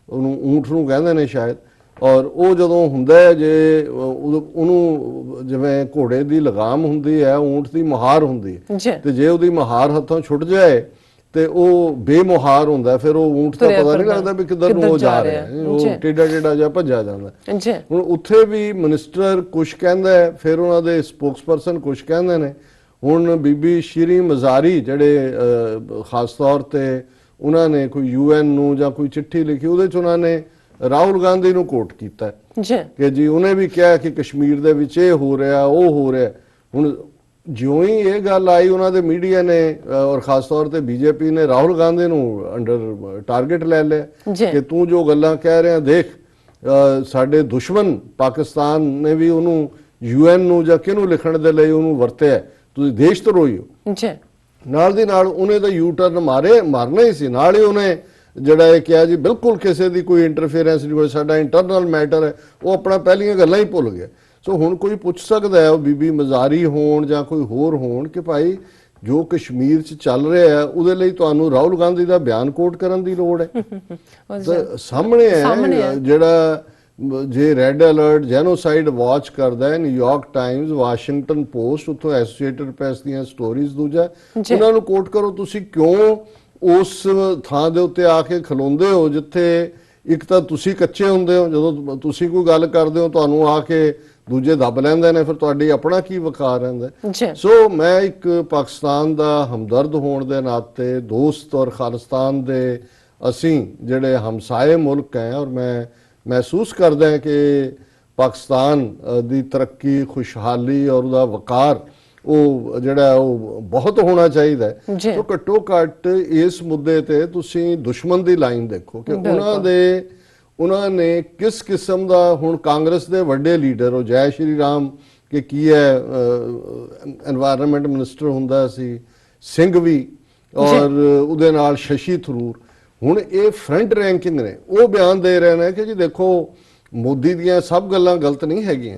ਉਹਨੂੰ ਊਂਠ ਨੂੰ ਕਹਿੰਦੇ ਨੇ ਸ਼ਾਇਦ। ਔਰ ਉਹ ਜਦੋਂ ਹੁੰਦਾ ਹੈ ਜੇ ਉਹਨੂੰ ਜਿਵੇਂ ਘੋੜੇ ਦੀ ਲਗਾਮ ਹੁੰਦੀ ਹੈ, ਊਂਠ ਦੀ ਮੁਹਾਰ ਹੁੰਦੀ ਹੈ, ਤੇ ਜੇ ਉਹਦੀ ਮੁਹਾਰ ਹੱਥੋਂ ਛੁੱਟ ਜਾਏ ਤੇ ਉਹ ਬੇਮੁਹਾਰ ਹੁੰਦਾ, ਫਿਰ ਉਹ ਊਂਠ ਦਾ ਪਤਾ ਨਹੀਂ ਲੱਗਦਾ ਵੀ ਕਿੱਧਰ ਨੂੰ ਉਹ ਜਾ ਰਿਹਾ ਹੈ, ਉਹ ਟੇਢਾ ਟੇਢਾ ਜਿਹਾ ਭੱਜਿਆ ਜਾਂਦਾ। ਹੁਣ ਉੱਥੇ ਵੀ ਮਿਨਿਸਟਰ ਕੁਛ ਕਹਿੰਦਾ ਹੈ, ਫਿਰ ਉਹਨਾਂ ਦੇ ਸਪੋਕਸਪਰਸਨ ਕੁਛ ਕਹਿੰਦੇ ਨੇ। ਹੁਣ ਬੀਬੀ ਸ਼ੀਰੀ ਮਜ਼ਾਰੀ ਜਿਹੜੇ ਖਾਸ ਤੌਰ ਤੇ ਉਹਨਾਂ ਨੇ ਕੋਈ UN ਨੂੰ ਜਾਂ ਕੋਈ ਚਿੱਠੀ ਲਿਖੀ, ਉਹਦੇ 'ਚ ਉਹਨਾਂ ਨੇ ਰਾਹੁਲ ਗਾਂਧੀ ਨੂੰ ਕੋਟ ਕੀਤਾ ਕਿ ਜੀ ਉਹਨੇ ਵੀ ਕਿਹਾ ਕਿ ਕਸ਼ਮੀਰ ਦੇ ਵਿੱਚ ਇਹ ਹੋ ਰਿਹਾ ਉਹ ਹੋ ਰਿਹਾ। ਹੁਣ ਜਿਉਂ ਹੀ ਇਹ ਗੱਲ ਆਈ, ਉਹਨਾਂ ਦੇ ਮੀਡੀਆ ਨੇ ਔਰ ਖਾਸ ਤੌਰ ਤੇ BJP ਨੇ ਰਾਹੁਲ ਗਾਂਧੀ ਨੂੰ ਅੰਡਰ ਟਾਰਗੇਟ ਲੈ ਲਿਆ ਕਿ ਤੂੰ ਜੋ ਗੱਲਾਂ ਕਹਿ ਰਿਹਾ ਦੇਖ, ਸਾਡੇ ਦੁਸ਼ਮਣ ਪਾਕਿਸਤਾਨ ਨੇ ਵੀ ਉਹਨੂੰ UN ਨੂੰ ਜਾਂ ਕਿਹਨੂੰ ਲਿਖਣ ਦੇ ਲਈ ਉਹਨੂੰ ਵਰਤਿਆ, ਤੁਸੀਂ ਦੇਸ਼ ਧਰੋਹੀ ਹੋ। ਨਾਲ ਦੀ ਨਾਲ ਉਹਨੇ ਤਾਂ ਯੂ ਟਰਨ ਮਾਰਨਾ ਹੀ ਸੀ। ਨਾਲ ਹੀ ਉਹਨੇ ਜਿਹੜਾ ਇਹ ਕਿਹਾ ਜੀ ਬਿਲਕੁਲ ਕਿਸੇ ਦੀ ਕੋਈ ਇੰਟਰਫੇਰੈਂਸ ਨਹੀਂ ਹੋਈ, ਸਾਡਾ ਇੰਟਰਨਲ ਮੈਟਰ ਹੈ। ਉਹ ਆਪਣਾ ਪਹਿਲੀਆਂ ਗੱਲਾਂ ਹੀ ਭੁੱਲ ਗਿਆ। ਸੋ ਹੁਣ ਕੋਈ ਪੁੱਛ ਸਕਦਾ ਹੈ, ਉਹ ਬੀਬੀ ਮਜ਼ਾਰੀ ਹੋਣ ਜਾਂ ਕੋਈ ਹੋਰ ਹੋਣ, ਕਿ ਭਾਈ ਜੋ ਕਸ਼ਮੀਰ 'ਚ ਚੱਲ ਰਿਹਾ ਹੈ ਉਹਦੇ ਲਈ ਤੁਹਾਨੂੰ ਰਾਹੁਲ ਗਾਂਧੀ ਦਾ ਬਿਆਨ ਕੋਟ ਕਰਨ ਦੀ ਲੋੜ ਹੈ? ਸਾਹਮਣੇ ਹੈ ਜਿਹੜਾ ਜੇ ਰੈੱਡ ਅਲਰਟ ਜੈਨੋਸਾਈਡ ਵਾਚ ਕਰਦਾ ਹੈ, ਨਿਊਯਾਰਕ ਟਾਈਮਜ਼, ਵਾਸ਼ਿੰਗਟਨ ਪੋਸਟ, ਉੱਥੋਂ ਐਸੋਸੀਏਟਡ ਪ੍ਰੈਸ ਦੀਆਂ ਸਟੋਰੀਜ਼, ਦੂਜਾ ਉਹਨਾਂ ਨੂੰ ਕੋਟ ਕਰੋ। ਤੁਸੀਂ ਕਿਉਂ ਉਸ ਥਾਂ ਦੇ ਉੱਤੇ ਆ ਕੇ ਖਲੋਂਦੇ ਹੋ ਜਿੱਥੇ ਇੱਕ ਤਾਂ ਤੁਸੀਂ ਕੱਚੇ ਹੁੰਦੇ ਹੋ, ਜਦੋਂ ਤੁਸੀਂ ਕੋਈ ਗੱਲ ਕਰਦੇ ਹੋ ਤੁਹਾਨੂੰ ਆ ਕੇ ਦੂਜੇ ਦੱਬ ਲੈਂਦੇ ਨੇ, ਫਿਰ ਤੁਹਾਡੀ ਆਪਣਾ ਕੀ ਵਕਾਰ ਰਹਿੰਦਾ। ਸੋ ਮੈਂ ਇੱਕ ਪਾਕਿਸਤਾਨ ਦਾ ਹਮਦਰਦ ਹੋਣ ਦੇ ਨਾਤੇ, ਦੋਸਤ ਔਰ ਖਾਲਿਸਤਾਨ ਦੇ ਅਸੀਂ ਜਿਹੜੇ ਹਮਸਾਏ ਮੁਲਕ ਹੈ, ਔਰ ਮੈਂ ਮਹਿਸੂਸ ਕਰਦਾ ਹਾਂ ਕਿ ਪਾਕਿਸਤਾਨ ਦੀ ਤਰੱਕੀ, ਖੁਸ਼ਹਾਲੀ ਔਰ ਉਹਦਾ ਵਕਾਰ ਉਹ ਜਿਹੜਾ ਉਹ ਬਹੁਤ ਹੋਣਾ ਚਾਹੀਦਾ ਹੈ। ਸੋ ਘੱਟੋ ਘੱਟ ਇਸ ਮੁੱਦੇ ਤੇ ਤੁਸੀਂ ਦੁਸ਼ਮਣ ਦੀ ਲਾਈਨ ਦੇਖੋ ਕਿ ਉਹਨਾਂ ਨੇ ਕਿਸ ਕਿਸਮ ਦਾ, ਹੁਣ ਕਾਂਗਰਸ ਦੇ ਵੱਡੇ ਲੀਡਰ ਉਹ ਜੈ ਸ਼੍ਰੀ ਰਾਮ ਕਿ ਕੀ ਹੈ ਐਨਵਾਇਰਨਮੈਂਟ ਮਿਨਿਸਟਰ ਹੁੰਦਾ ਸੀ, ਸਿੰਘ ਵੀ, ਔਰ ਉਹਦੇ ਨਾਲ ਸ਼ਸ਼ੀ ਥਰੂਰ, ਹੁਣ ਇਹ ਫਰੰਟ ਰੈਂਕਿੰਗ ਨੇ, ਉਹ ਬਿਆਨ ਦੇ ਰਹੇ ਨੇ ਕਿ ਜੀ ਦੇਖੋ ਮੋਦੀ ਦੀਆਂ ਸਭ ਗੱਲਾਂ ਗਲਤ ਨਹੀਂ ਹੈਗੀਆਂ,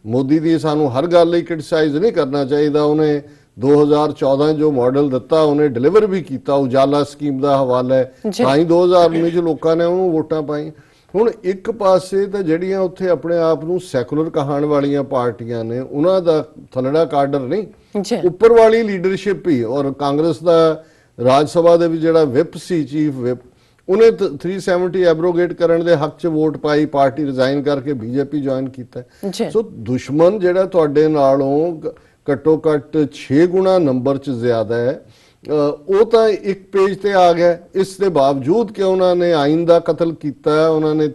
ਮੋਦੀ ਦੀ ਸਾਨੂੰ ਹਰ ਗੱਲ ਲਈ ਕ੍ਰਿਟਿਸਾਈਜ਼ ਨਹੀਂ ਕਰਨਾ ਚਾਹੀਦਾ। ਉਹਨੇ 2014 ਜੋ ਮਾਡਲ ਦਿੱਤਾ ਉਹਨੇ ਡਿਲੀਵਰ ਵੀ ਕੀਤਾ, ਉਜਾਲਾ ਸਕੀਮ ਦਾ ਹਵਾਲਾ ਹੈ, ਤਾਂ ਹੀ 2019 ਚ ਲੋਕਾਂ ਨੇ ਉਹਨੂੰ ਵੋਟਾਂ ਪਾਈ। ਹੁਣ ਇੱਕ ਪਾਸੇ ਤਾਂ ਜਿਹੜੀਆਂ ਉੱਥੇ ਆਪਣੇ ਆਪ ਨੂੰ ਸੈਕੂਲਰ ਕਹਾਣ ਵਾਲੀਆਂ ਪਾਰਟੀਆਂ ਨੇ, ਉਹਨਾਂ ਦਾ ਥੱਲੜਾ ਕਾਡਰ ਨਹੀਂ, ਉੱਪਰ ਵਾਲੀ ਲੀਡਰਸ਼ਿਪ ਹੀ, ਔਰ ਕਾਂਗਰਸ ਦਾ ਰਾਜ ਸਭਾ ਦੇ ਵਿੱਚ ਜਿਹੜਾ ਵਿਪ ਸੀ, ਚੀਫ ਵਿਪ, ਉਹਨੇ 370 ਐਬਰੋਗੇਟ ਕਰਨ ਦੇ ਹੱਕ 'ਚ ਵੋਟ ਪਾਈ, ਪਾਰਟੀ ਰਿਜ਼ਾਈਨ ਕਰਕੇ BJP ਜੁਆਇਨ ਕੀਤਾ। ਸੋ ਦੁਸ਼ਮਣ ਜਿਹੜਾ ਤੁਹਾਡੇ ਨਾਲੋਂ ਘੱਟੋ ਘੱਟ 6 ਗੁਣਾ ਨੰਬਰ 'ਚ ਜ਼ਿਆਦਾ ਹੈ, ਉਹ ਤਾਂ ਇੱਕ ਪੇਜ ਤੇ ਆ ਗਿਆ। ਇਸ ਦੇ ਬਾਵਜੂਦ ਕਿ ਉਹਨਾਂ ਨੇ ਆਇਨ ਦਾ ਕਤਲ ਕੀਤਾ, ਉਹਨਾਂ ਨੇ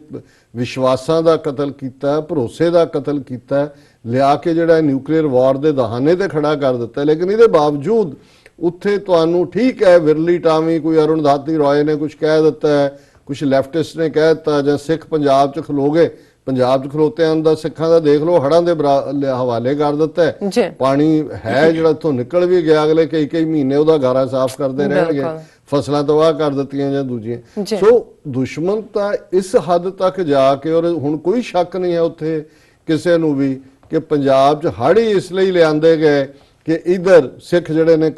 ਵਿਸ਼ਵਾਸਾਂ ਦਾ ਕਤਲ ਕੀਤਾ, ਭਰੋਸੇ ਦਾ ਕਤਲ ਕੀਤਾ, ਲਿਆ ਕੇ ਜਿਹੜਾ ਨਿਊਕਲੀਅਰ ਵਾਰ ਦੇ ਦਹਾਨੇ ਤੇ ਖੜਾ ਕਰ ਦਿੱਤਾ। ਲੇਕਿਨ ਇਹਦੇ ਬਾਵਜੂਦ ਉੱਥੇ ਤੁਹਾਨੂੰ ਠੀਕ ਹੈ, ਵਿਰਲੀ ਟਾਵੀ ਕੋਈ ਅਰੁਣ ਧਾਤੀ ਰॉय ਨੇ ਕੁਝ ਕਹਿ ਦਿੱਤਾ ਹੈ, ਕੁਝ ਲੈਫਟਿਸਟ ਨੇ ਕਹਿ ਦਿੱਤਾ, ਜਾਂ ਸਿੱਖ ਪੰਜਾਬ 'ਚ ਖਲੋਗੇ, ਪੰਜਾਬ 'ਚ ਖਲੋਤਿਆਂ ਦਾ ਸਿੱਖਾਂ ਦਾ ਦੇਖ ਲਓ ਹੜ੍ਹਾਂ ਦੇ ਹਵਾਲੇ ਕਰ ਦਿੱਤਾ ਹੈ। ਪਾਣੀ ਹੈ ਜਿਹੜਾ ਇੱਥੋਂ ਨਿਕਲ ਵੀ ਗਿਆ, ਅਗਲੇ ਕਈ ਮਹੀਨੇ ਉਹਦਾ ਗਾਰਾ ਸਾਫ਼ ਕਰਦੇ ਰਹਿਣਗੇ, ਫਸਲਾਂ ਤਬਾਹ ਕਰ ਦਿੱਤੀਆਂ ਜਾਂ ਦੂਜੀਆਂ। ਸੋ ਦੁਸ਼ਮਣ ਤਾਂ ਇਸ ਹੱਦ ਤੱਕ ਜਾ ਕੇ, ਔਰ ਹੁਣ ਕੋਈ ਸ਼ੱਕ ਨਹੀਂ ਹੈ ਉੱਥੇ ਕਿਸੇ ਨੂੰ ਵੀ ਕਿ ਪੰਜਾਬ 'ਚ ਹੜ੍ਹ ਹੀ ਇਸ ਲਈ ਲਿਆਂਦੇ ਗਏ ਕਿ ਇਧਰ ਸਿੱਖ ਜਿਹੜੇ ਨੇ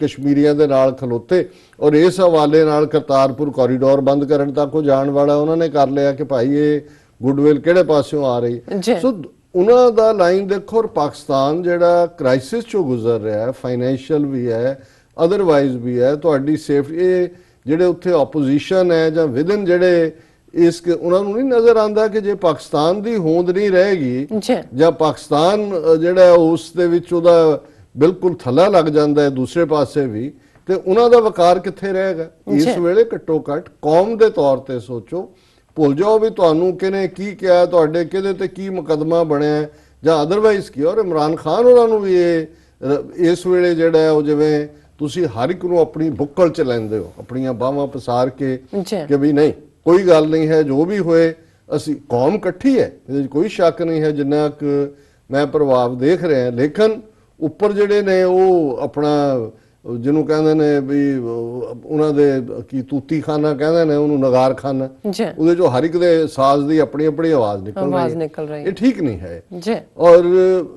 ਕਸ਼ਮੀਰੀਆਂ ਦੇ ਨਾਲ ਖਲੋਤੇ, ਔਰ ਇਸ ਹਵਾਲੇ ਨਾਲ ਕਰਤਾਰਪੁਰ ਕੋਰੀਡੋਰ ਬੰਦ ਕਰਨ ਤੱਕ ਉਹ ਜਾਣ ਵਾਲਾ ਉਹਨਾਂ ਨੇ ਕਰ ਲਿਆ ਕਿ ਭਾਈ ਇਹ ਗੁੱਡਵਿਲ ਕਿਹੜੇ ਪਾਸਿਓਂ ਆ ਰਹੀ। ਸੋ ਉਹਨਾਂ ਦਾ ਲਾਈਨ ਦੇਖੋ। ਔਰ ਪਾਕਿਸਤਾਨ ਜਿਹੜਾ ਕ੍ਰਾਈਸਿਸ ਚੋਂ ਗੁਜ਼ਰ ਰਿਹਾ ਹੈ, ਫਾਈਨੈਂਸ਼ੀਅਲ ਵੀ ਹੈ, ਅਦਰਵਾਈਜ਼ ਵੀ ਹੈ, ਤੁਹਾਡੀ ਸੇਫਟੀ, ਇਹ ਜਿਹੜੇ ਉੱਥੇ ਆਪੋਜੀਸ਼ਨ ਹੈ ਜਾਂ ਵਿਦਨ ਜਿਹੜੇ ਇਸ ਉਹਨਾਂ ਨੂੰ ਨਹੀਂ ਨਜ਼ਰ ਆਉਂਦਾ ਕਿ ਜੇ ਪਾਕਿਸਤਾਨ ਦੀ ਹੋਂਦ ਨਹੀਂ ਰਹੇਗੀ ਜਾਂ ਪਾਕਿਸਤਾਨ ਜਿਹੜਾ ਉਸ ਦੇ ਵਿੱਚ ਉਹਦਾ ਬਿਲਕੁਲ ਥੱਲਾ ਲੱਗ ਜਾਂਦਾ ਹੈ ਦੂਸਰੇ ਪਾਸੇ ਵੀ, ਤੇ ਉਹਨਾਂ ਦਾ ਵਕਾਰ ਕਿੱਥੇ ਰਹੇਗਾ। ਇਸ ਵੇਲੇ ਘੱਟੋ ਘੱਟ ਕੌਮ ਦੇ ਤੌਰ ਤੇ ਸੋਚੋ, ਭੁੱਲ ਜਾਓ ਵੀ ਤੁਹਾਨੂੰ ਕਿਹਨੇ ਕੀ ਕਿਹਾ, ਤੁਹਾਡੇ ਕਿਹਦੇ ਤੇ ਕੀ ਮੁਕੱਦਮਾ ਬਣਿਆ ਜਾਂ ਅਦਰਵਾਈਜ਼ ਕੀ। ਔਰ ਇਮਰਾਨ ਖਾਨ ਉਹਨਾਂ ਨੂੰ ਵੀ ਇਹ ਇਸ ਵੇਲੇ ਜਿਹੜਾ ਉਹ ਜਿਵੇਂ ਤੁਸੀਂ ਹਰ ਇੱਕ ਨੂੰ ਆਪਣੀ ਬੁੱਕਲ 'ਚ ਲੈਂਦੇ ਹੋ, ਆਪਣੀਆਂ ਬਾਹਾਂ ਪਸਾਰ ਕੇ ਕਿ ਵੀ ਨਹੀਂ ਕੋਈ ਗੱਲ ਨਹੀਂ ਹੈ, ਜੋ ਵੀ ਹੋਏ ਅਸੀਂ ਕੌਮ ਇਕੱਠੀ ਹੈ, ਇਹਦੇ 'ਚ ਕੋਈ ਸ਼ੱਕ ਨਹੀਂ ਹੈ ਜਿੰਨਾ ਕੁ ਮੈਂ ਪ੍ਰਭਾਵ ਦੇਖ ਰਿਹਾ। ਲੇਕਿਨ ਉੱਪਰ ਜਿਹੜੇ ਨੇ ਉਹ ਆਪਣਾ ਜਿਹਨੂੰ ਕਹਿੰਦੇ ਨੇ ਵੀ ਉਹਨਾਂ ਦੇ ਕੀ ਤੂਤੀ ਖਾਨਾ ਕਹਿੰਦੇ ਨੇ ਉਹਨੂੰ, ਨਗਾਰ ਖਾਨਾ, ਜੀ ਉਹਦੇ ਚੋਂ ਹਰ ਇੱਕ ਦੇ ਸਾਜ਼ ਦੀ ਆਪਣੀ ਆਪਣੀ ਆਵਾਜ਼ ਨਿਕਲ ਆਵਾਜ਼ ਰਹੀ ਨਿਕਲ ਰਹੀ ਹੈ। ਇਹ ਠੀਕ ਨਹੀਂ ਹੈ। ਜੀ ਔਰ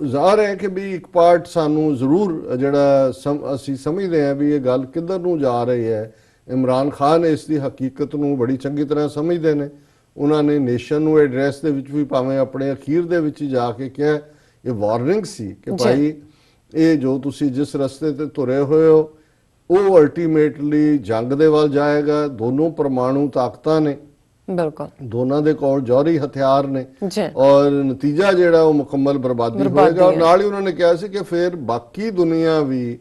ਜ਼ਾਹਰ ਹੈ ਕਿ ਵੀ ਇੱਕ ਪਾਰਟ ਸਾਨੂੰ ਜ਼ਰੂਰ ਜਿਹੜਾ ਅਸੀਂ ਸਮਝਦੇ ਹਾਂ ਵੀ ਇਹ ਗੱਲ ਕਿੱਧਰ ਨੂੰ ਜਾ ਰਹੀ ਹੈ। ਇਮਰਾਨ ਖਾਨ ਇਸ ਦੀ ਹਕੀਕਤ ਨੂੰ ਬੜੀ ਚੰਗੀ ਤਰ੍ਹਾਂ ਸਮਝਦੇ ਨੇ। ਉਹਨਾਂ ਨੇ ਨੇਸ਼ਨ ਨੂੰ ਐਡਰੈਸ ਦੇ ਵਿੱਚ ਵੀ ਭਾਵੇਂ ਆਪਣੇ ਅਖੀਰ ਦੇ ਵਿੱਚ ਹੀ ਜਾ ਕੇ ਕਿਹਾ, ਇਹ ਵਾਰਨਿੰਗ ਸੀ ਕਿ ਭਾਈ ਇਹ ਜੋ ਤੁਸੀਂ ਜਿਸ ਰਸਤੇ ਤੇ ਤੁਰੇ ਹੋਏ ਹੋ ਉਹ ਅਲਟੀਮੇਟਲੀ ਜੰਗ ਦੇ ਵੱਲ ਜਾਏਗਾ। ਦੋਨੋਂ ਪਰਮਾਣੂ ਤਾਕਤਾਂ ਨੇ, ਬਿਲਕੁਲ ਦੋਨਾਂ ਦੇ ਕੋਲ ਜੌਹਰੀ ਹਥਿਆਰ ਨੇ, ਜੀ ਔਰ ਨਤੀਜਾ ਜਿਹੜਾ ਉਹ ਮੁਕੰਮਲ ਬਰਬਾਦੀ ਹੋਏਗਾ। ਔਰ ਨਾਲ ਹੀ ਉਹਨਾਂ ਨੇ ਕਿਹਾ ਸੀ ਕਿ ਫਿਰ ਬਾਕੀ ਦੁਨੀਆ ਵੀ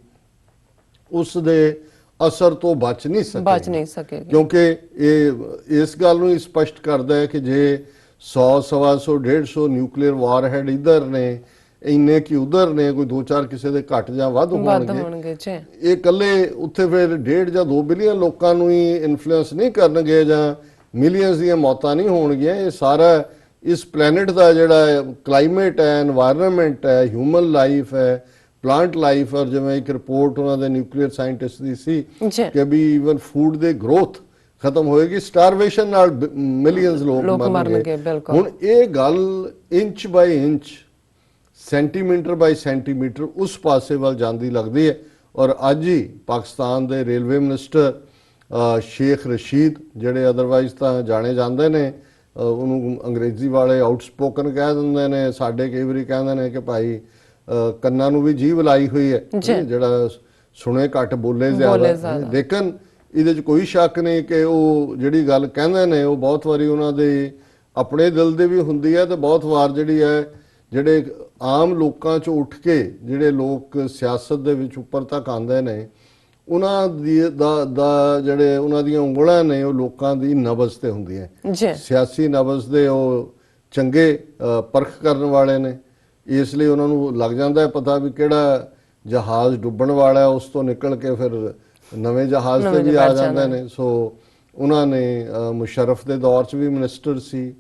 ਉਸ ਦੇ ਅਸਰ ਤੋਂ ਬਚ ਨਹੀਂ ਨਹੀਂ ਸਕੇਗੀ ਕਿਉਂਕਿ ਇਹ ਇਸ ਗੱਲ ਨੂੰ ਸਪਸ਼ਟ ਕਰਦਾ ਹੈ ਕਿ ਜੇ 100 ਸਵਾ 100 150 ਨਿਊਕਲੀਅਰ ਵਾਰਹੈਡ ਇਧਰ ਨੇ, ਇੰਨੇ ਕਿ ਉਧਰ ਨੇ, ਕੋਈ 2-4 ਕਿਸੇ ਦੇ ਘੱਟ ਜਾਂ ਵੱਧ ਹੋਣਗੇ ਜੀ ਇਹ ਇਕੱਲੇ ਉੱਥੇ ਫਿਰ 1.5 ਜਾਂ 2 ਬਿਲੀਅਨ ਲੋਕਾਂ ਨੂੰ ਹੀ ਇਨਫਲੂਐਂਸ ਨਹੀਂ ਕਰਨਗੇ ਜਾਂ ਮਿਲੀਅਨਸ ਦੀਆਂ ਮੌਤਾਂ ਨਹੀਂ ਹੋਣਗੀਆਂ। ਇਹ ਸਾਰਾ ਇਸ ਪਲੈਨਟ ਦਾ ਜਿਹੜਾ ਕਲਾਈਮੇਟ ਹੈ, এনवायरमेंट ਹੈ, ਹਿਊਮਨ ਲਾਈਫ ਹੈ, ਪਲਾਂਟ ਲਾਈਫ। ਔਰ ਜਿਵੇਂ ਇੱਕ ਰਿਪੋਰਟ ਉਹਨਾਂ ਦੇ ਨਿਊਕਲੀਅਰ ਸਾਇੰਟਿਸਟ ਦੀ ਸੀ ਕਿ ਵੀ ਈਵਨ ਫੂਡ ਦੇ ਗਰੋਥ ਖਤਮ ਹੋਏਗੀ, ਸਟਾਰਵੇਸ਼ਨ ਨਾਲ ਮਿਲੀਅਨਸ ਲੋਕ ਮਰਨਗੇ। ਹੁਣ ਇਹ ਗੱਲ ਇੰਚ ਬਾਈ ਇੰਚ, ਸੈਂਟੀਮੀਟਰ ਬਾਈ ਸੈਂਟੀਮੀਟਰ ਉਸ ਪਾਸੇ ਵੱਲ ਜਾਂਦੀ ਲੱਗਦੀ ਹੈ। ਔਰ ਅੱਜ ਹੀ ਪਾਕਿਸਤਾਨ ਦੇ ਰੇਲਵੇ ਮਿਨਿਸਟਰ ਸ਼ੇਖ ਰਸ਼ੀਦ, ਜਿਹੜੇ ਅਦਰਵਾਈਜ਼ ਤਾਂ ਜਾਣੇ ਜਾਂਦੇ ਨੇ, ਉਹਨੂੰ ਅੰਗਰੇਜ਼ੀ ਵਾਲੇ ਆਊਟਸਪੋਕਨ ਕਹਿ ਦਿੰਦੇ ਨੇ, ਸਾਡੇ ਕਈ ਵਾਰੀ ਕਹਿੰਦੇ ਨੇ ਕਿ ਭਾਈ ਕੰਨਾਂ ਨੂੰ ਵੀ ਜੀਭ ਲਾਈ ਹੋਈ ਹੈ, ਜਿਹੜਾ ਸੁਣੇ ਘੱਟ ਬੋਲੇ ਜ਼ਿਆਦਾ। ਲੇਕਿਨ ਇਹਦੇ 'ਚ ਕੋਈ ਸ਼ੱਕ ਨਹੀਂ ਕਿ ਉਹ ਜਿਹੜੀ ਗੱਲ ਕਹਿੰਦੇ ਨੇ ਉਹ ਬਹੁਤ ਵਾਰੀ ਉਹਨਾਂ ਦੇ ਆਪਣੇ ਦਿਲ ਦੇ ਵੀ ਹੁੰਦੀ ਹੈ, ਤੇ ਬਹੁਤ ਵਾਰ ਜਿਹੜੀ ਹੈ ਜਿਹੜੇ ਆਮ ਲੋਕਾਂ 'ਚੋਂ ਉੱਠ ਕੇ ਜਿਹੜੇ ਲੋਕ ਸਿਆਸਤ ਦੇ ਵਿੱਚ ਉੱਪਰ ਤੱਕ ਆਉਂਦੇ ਨੇ, ਉਹਨਾਂ ਦੀ ਜਿਹੜੇ ਉਹਨਾਂ ਦੀਆਂ ਉਂਗਲਾਂ ਨੇ ਉਹ ਲੋਕਾਂ ਦੀ ਨਬਜ਼ ਤੇ ਹੁੰਦੀਆਂ, ਸਿਆਸੀ ਨਬਜ਼ ਦੇ। ਉਹ ਚੰਗੇ ਪਰਖ ਕਰਨ ਵਾਲੇ ਨੇ, ਇਸ ਲਈ ਉਹਨਾਂ ਨੂੰ ਲੱਗ ਜਾਂਦਾ ਹੈ ਪਤਾ ਵੀ ਕਿਹੜਾ ਜਹਾਜ਼ ਡੁੱਬਣ ਵਾਲਾ ਹੈ, ਉਸ ਤੋਂ ਨਿਕਲ ਕੇ ਫਿਰ ਨਵੇਂ ਜਹਾਜ਼ ਤੇ ਵੀ ਆ ਜਾਂਦੇ ਨੇ। ਸੋ ਉਹਨਾਂ ਨੇ ਮੁਸ਼ਰਫ ਦੇ ਦੌਰ 'ਚ ਵੀ ਮਿਨਿਸਟਰ ਸੀ,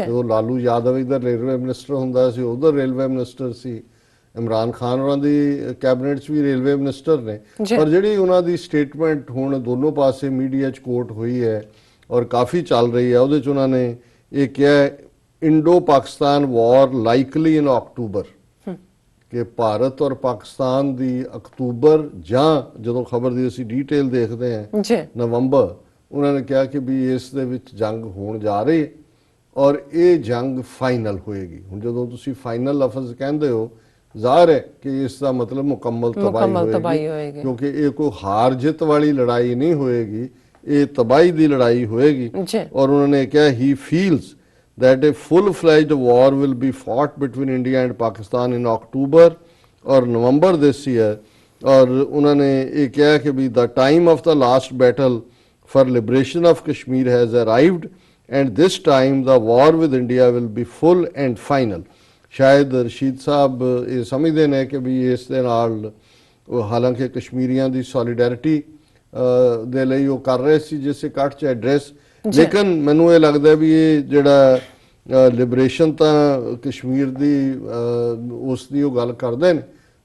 ਉਹ ਲਾਲੂ ਯਾਦਵ ਇਧਰ ਰੇਲਵੇ ਮਿਨਿਸਟਰ ਹੁੰਦਾ ਸੀ, ਉਧਰ ਰੇਲਵੇ ਮਿਨਿਸਟਰ ਸੀ। ਇਮਰਾਨ ਖਾਨ ਉਹਨਾਂ ਦੀ ਕੈਬਨਿਟ 'ਚ ਵੀ ਰੇਲਵੇ ਮਿਨਿਸਟਰ ਨੇ। ਪਰ ਜਿਹੜੀ ਉਹਨਾਂ ਦੀ ਸਟੇਟਮੈਂਟ ਹੁਣ ਦੋਨੋਂ ਪਾਸੇ ਮੀਡੀਆ 'ਚ ਕੋਟ ਹੋਈ ਹੈ ਔਰ ਕਾਫੀ ਚੱਲ ਰਹੀ ਹੈ, ਉਹਦੇ 'ਚ ਉਹਨਾਂ ਨੇ ਇਹ ਕਿਹਾ, ਇੰਡੋ ਪਾਕਿਸਤਾਨ ਵਾਰ ਲਾਈਕਲੀ ਇਨ ਅਕਤੂਬਰ, ਕਿ ਭਾਰਤ ਔਰ ਪਾਕਿਸਤਾਨ ਦੀ ਅਕਤੂਬਰ ਜਾਂ ਜਦੋਂ ਖਬਰ ਦੀ ਅਸੀਂ ਡੀਟੇਲ ਦੇਖਦੇ ਹਾਂ ਨਵੰਬਰ, ਉਹਨਾਂ ਨੇ ਕਿਹਾ ਕਿ ਵੀ ਇਸ ਦੇ ਵਿੱਚ ਜੰਗ ਹੋਣ ਜਾ ਰਹੀ ਹੈ ਔਰ ਇਹ ਜੰਗ ਫਾਈਨਲ ਹੋਏਗੀ। ਹੁਣ ਜਦੋਂ ਤੁਸੀਂ ਫਾਈਨਲ ਲਫ਼ਜ਼ ਕਹਿੰਦੇ ਹੋ, ਜ਼ਾਹਰ ਹੈ ਕਿ ਇਸ ਦਾ ਮਤਲਬ ਮੁਕੰਮਲ ਤਬਾਹੀ ਹੋਏਗੀ, ਕਿਉਂਕਿ ਇਹ ਕੋਈ ਹਾਰ ਜਿੱਤ ਵਾਲੀ ਲੜਾਈ ਨਹੀਂ ਹੋਏਗੀ, ਇਹ ਤਬਾਹੀ ਦੀ ਲੜਾਈ ਹੋਏਗੀ। ਔਰ ਉਹਨਾਂ ਨੇ ਕਿਹਾ ਹੀ feels that a full-fledged war will be fought between India and Pakistan in October or November this year. और उन्होंने ये कहा कि भी the time of the last battle for liberation of Kashmir has arrived and this time the war with India will be full and final. शायद रशीद साहब ये समझते हैं कि भी इस दे नाल हालांकि कश्मीरियों की सॉलीडैरिटी दे लई वो कर रहे सी जिस इकट्ठ च एड्रैस, ਲੇਕਿਨ ਮੈਨੂੰ ਇਹ ਲੱਗਦਾ ਵੀ ਇਹ ਜਿਹੜਾ ਲਿਬਰੇਸ਼ਨ ਤਾਂ ਕਸ਼ਮੀਰ ਦੀ ਉਸ ਦੀ ਉਹ ਗੱਲ ਕਰਦੇ ਨੇ,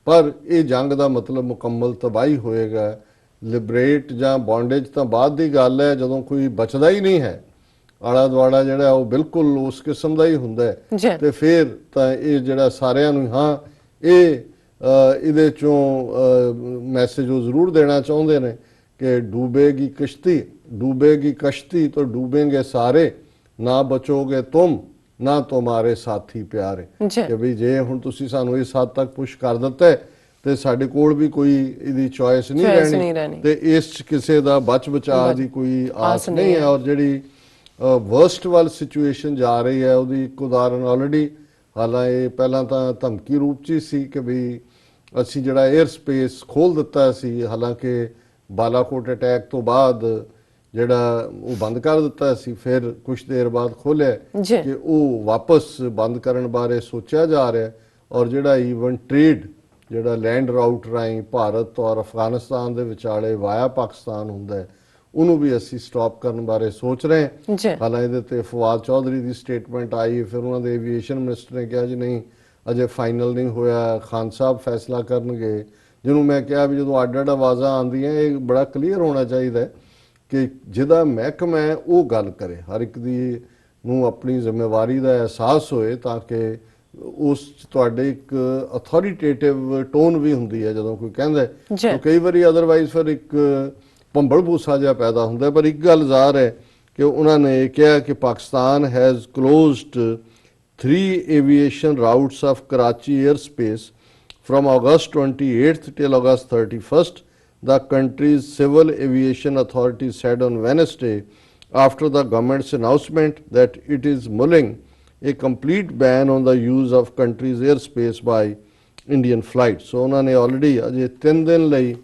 ਪਰ ਇਹ ਜੰਗ ਦਾ ਮਤਲਬ ਮੁਕੰਮਲ ਤਬਾਹੀ ਹੋਏਗਾ। ਲਿਬਰੇਟ ਜਾਂ ਬੌਂਡੇਜ ਤਾਂ ਬਾਅਦ ਦੀ ਗੱਲ ਹੈ, ਜਦੋਂ ਕੋਈ ਬਚਦਾ ਹੀ ਨਹੀਂ ਹੈ, ਆਲਾ ਦੁਆਲਾ ਜਿਹੜਾ ਉਹ ਬਿਲਕੁਲ ਉਸ ਕਿਸਮ ਦਾ ਹੀ ਹੁੰਦਾ ਹੈ, ਤੇ ਫਿਰ ਤਾਂ ਇਹ ਜਿਹੜਾ ਸਾਰਿਆਂ ਨੂੰ ਹਾਂ ਇਹ ਇਹਦੇ ਚੋਂ ਮੈਸੇਜ ਉਹ ਜ਼ਰੂਰ ਦੇਣਾ ਚਾਹੁੰਦੇ ਨੇ कि डूबेगी कश्ती तो डूबेंगे सारे, ना बचोगे तुम ना तुम्हारे साथी प्यारे। कि भी जे हुण तुसी सानू इस हद तक पुश कर दिता है ते साडे कोल भी कोई इहदी चॉइस नहीं रहनी, ते इस किसे दा बच बचा दी कोई आस नहीं है। और जिहड़ी वर्स्ट वाल सिचुएशन जा रही है ਉਹਦੀ ਇੱਕ ਉਦਾਹਰਨ ਆਲਰੇਡੀ, ਹਾਲਾਂਕਿ ਪਹਿਲਾਂ ਤਾਂ ਧਮਕੀ ਰੂਪ 'ਚ ਸੀ ਕਿ ਵੀ ਅਸੀਂ ਜਿਹੜਾ 에ਅਰ ਸਪੇਸ ਖੋਲ ਦਿੱਤਾ ਸੀ, ਹਾਲਾਂਕਿ ਬਾਲਾਕੋਟ ਅਟੈਕ ਤੋਂ ਬਾਅਦ ਜਿਹੜਾ ਉਹ ਬੰਦ ਕਰ ਦਿੱਤਾ ਸੀ, ਫਿਰ ਕੁਝ ਦੇਰ ਬਾਅਦ ਖੋਲਿਆ ਕਿ ਉਹ ਵਾਪਸ ਬੰਦ ਕਰਨ ਬਾਰੇ ਸੋਚਿਆ ਜਾ ਰਿਹਾ। ਔਰ ਜਿਹੜਾ ਈਵਨ ਟ੍ਰੇਡ ਜਿਹੜਾ ਲੈਂਡ ਰਾਊਟ ਰਾਹੀਂ ਭਾਰਤ ਔਰ ਅਫਗਾਨਿਸਤਾਨ ਦੇ ਵਿਚਾਲੇ ਵਾਇਆ ਪਾਕਿਸਤਾਨ ਹੁੰਦਾ, ਉਹਨੂੰ ਵੀ ਅਸੀਂ ਸਟਾਪ ਕਰਨ ਬਾਰੇ ਸੋਚ ਰਹੇ ਹਾਂ। ਹਾਲਾਂਕਿ ਇਹਦੇ ਤੇ ਫਵਾਦ ਚੌਧਰੀ ਦੀ ਸਟੇਟਮੈਂਟ ਆਈ, ਫਿਰ ਉਹਨਾਂ ਦੇ ਐਵੀਏਸ਼ਨ ਮਿਨਿਸਟਰ ਨੇ ਕਿਹਾ ਜੀ ਨਹੀਂ ਅਜੇ ਫਾਈਨਲ ਨਹੀਂ ਹੋਇਆ, ਖਾਨ ਸਾਹਿਬ ਫੈਸਲਾ ਕਰਨਗੇ। ਜਿਹਨੂੰ ਮੈਂ ਕਿਹਾ ਵੀ ਜਦੋਂ ਅੱਡ-ਅੱਡ ਆਵਾਜ਼ਾਂ ਆਉਂਦੀਆਂ ਇਹ ਬੜਾ ਕਲੀਅਰ ਹੋਣਾ ਚਾਹੀਦਾ ਹੈ ਕਿ ਜਿਹਦਾ ਮਹਿਕਮਾ ਹੈ ਉਹ ਗੱਲ ਕਰੇ, ਹਰ ਇੱਕ ਦੀ ਨੂੰ ਆਪਣੀ ਜ਼ਿੰਮੇਵਾਰੀ ਦਾ ਅਹਿਸਾਸ ਹੋਏ, ਤਾਂ ਕਿ ਉਸ 'ਚ ਤੁਹਾਡੇ ਇੱਕ ਅਥਾਰਟੇਟਿਵ ਟੋਨ ਵੀ ਹੁੰਦੀ ਹੈ ਜਦੋਂ ਕੋਈ ਕਹਿੰਦਾ ਹੈ। ਜੀ। ਤਾਂ ਕਈ ਵਾਰੀ ਅਦਰਵਾਈਜ਼ ਫਿਰ ਇੱਕ ਭੰਬਲ ਭੂਸਾ ਜਿਹਾ ਪੈਦਾ ਹੁੰਦਾ ਹੈ। ਪਰ ਇੱਕ ਗੱਲ ਜ਼ਾਹਰ ਹੈ ਕਿ ਉਹਨਾਂ ਨੇ ਇਹ ਕਿਹਾ ਕਿ Pakistan has closed 3 aviation routes of Karachi airspace from August 28th till August 31st, the country's civil aviation authority said on Wednesday, after the government's announcement that it is mulling a complete ban on the use of country's airspace by Indian flights. So ਉਹਨਾਂ ਨੇ already ਅਜੇ 3 ਦਿਨ ਲਈ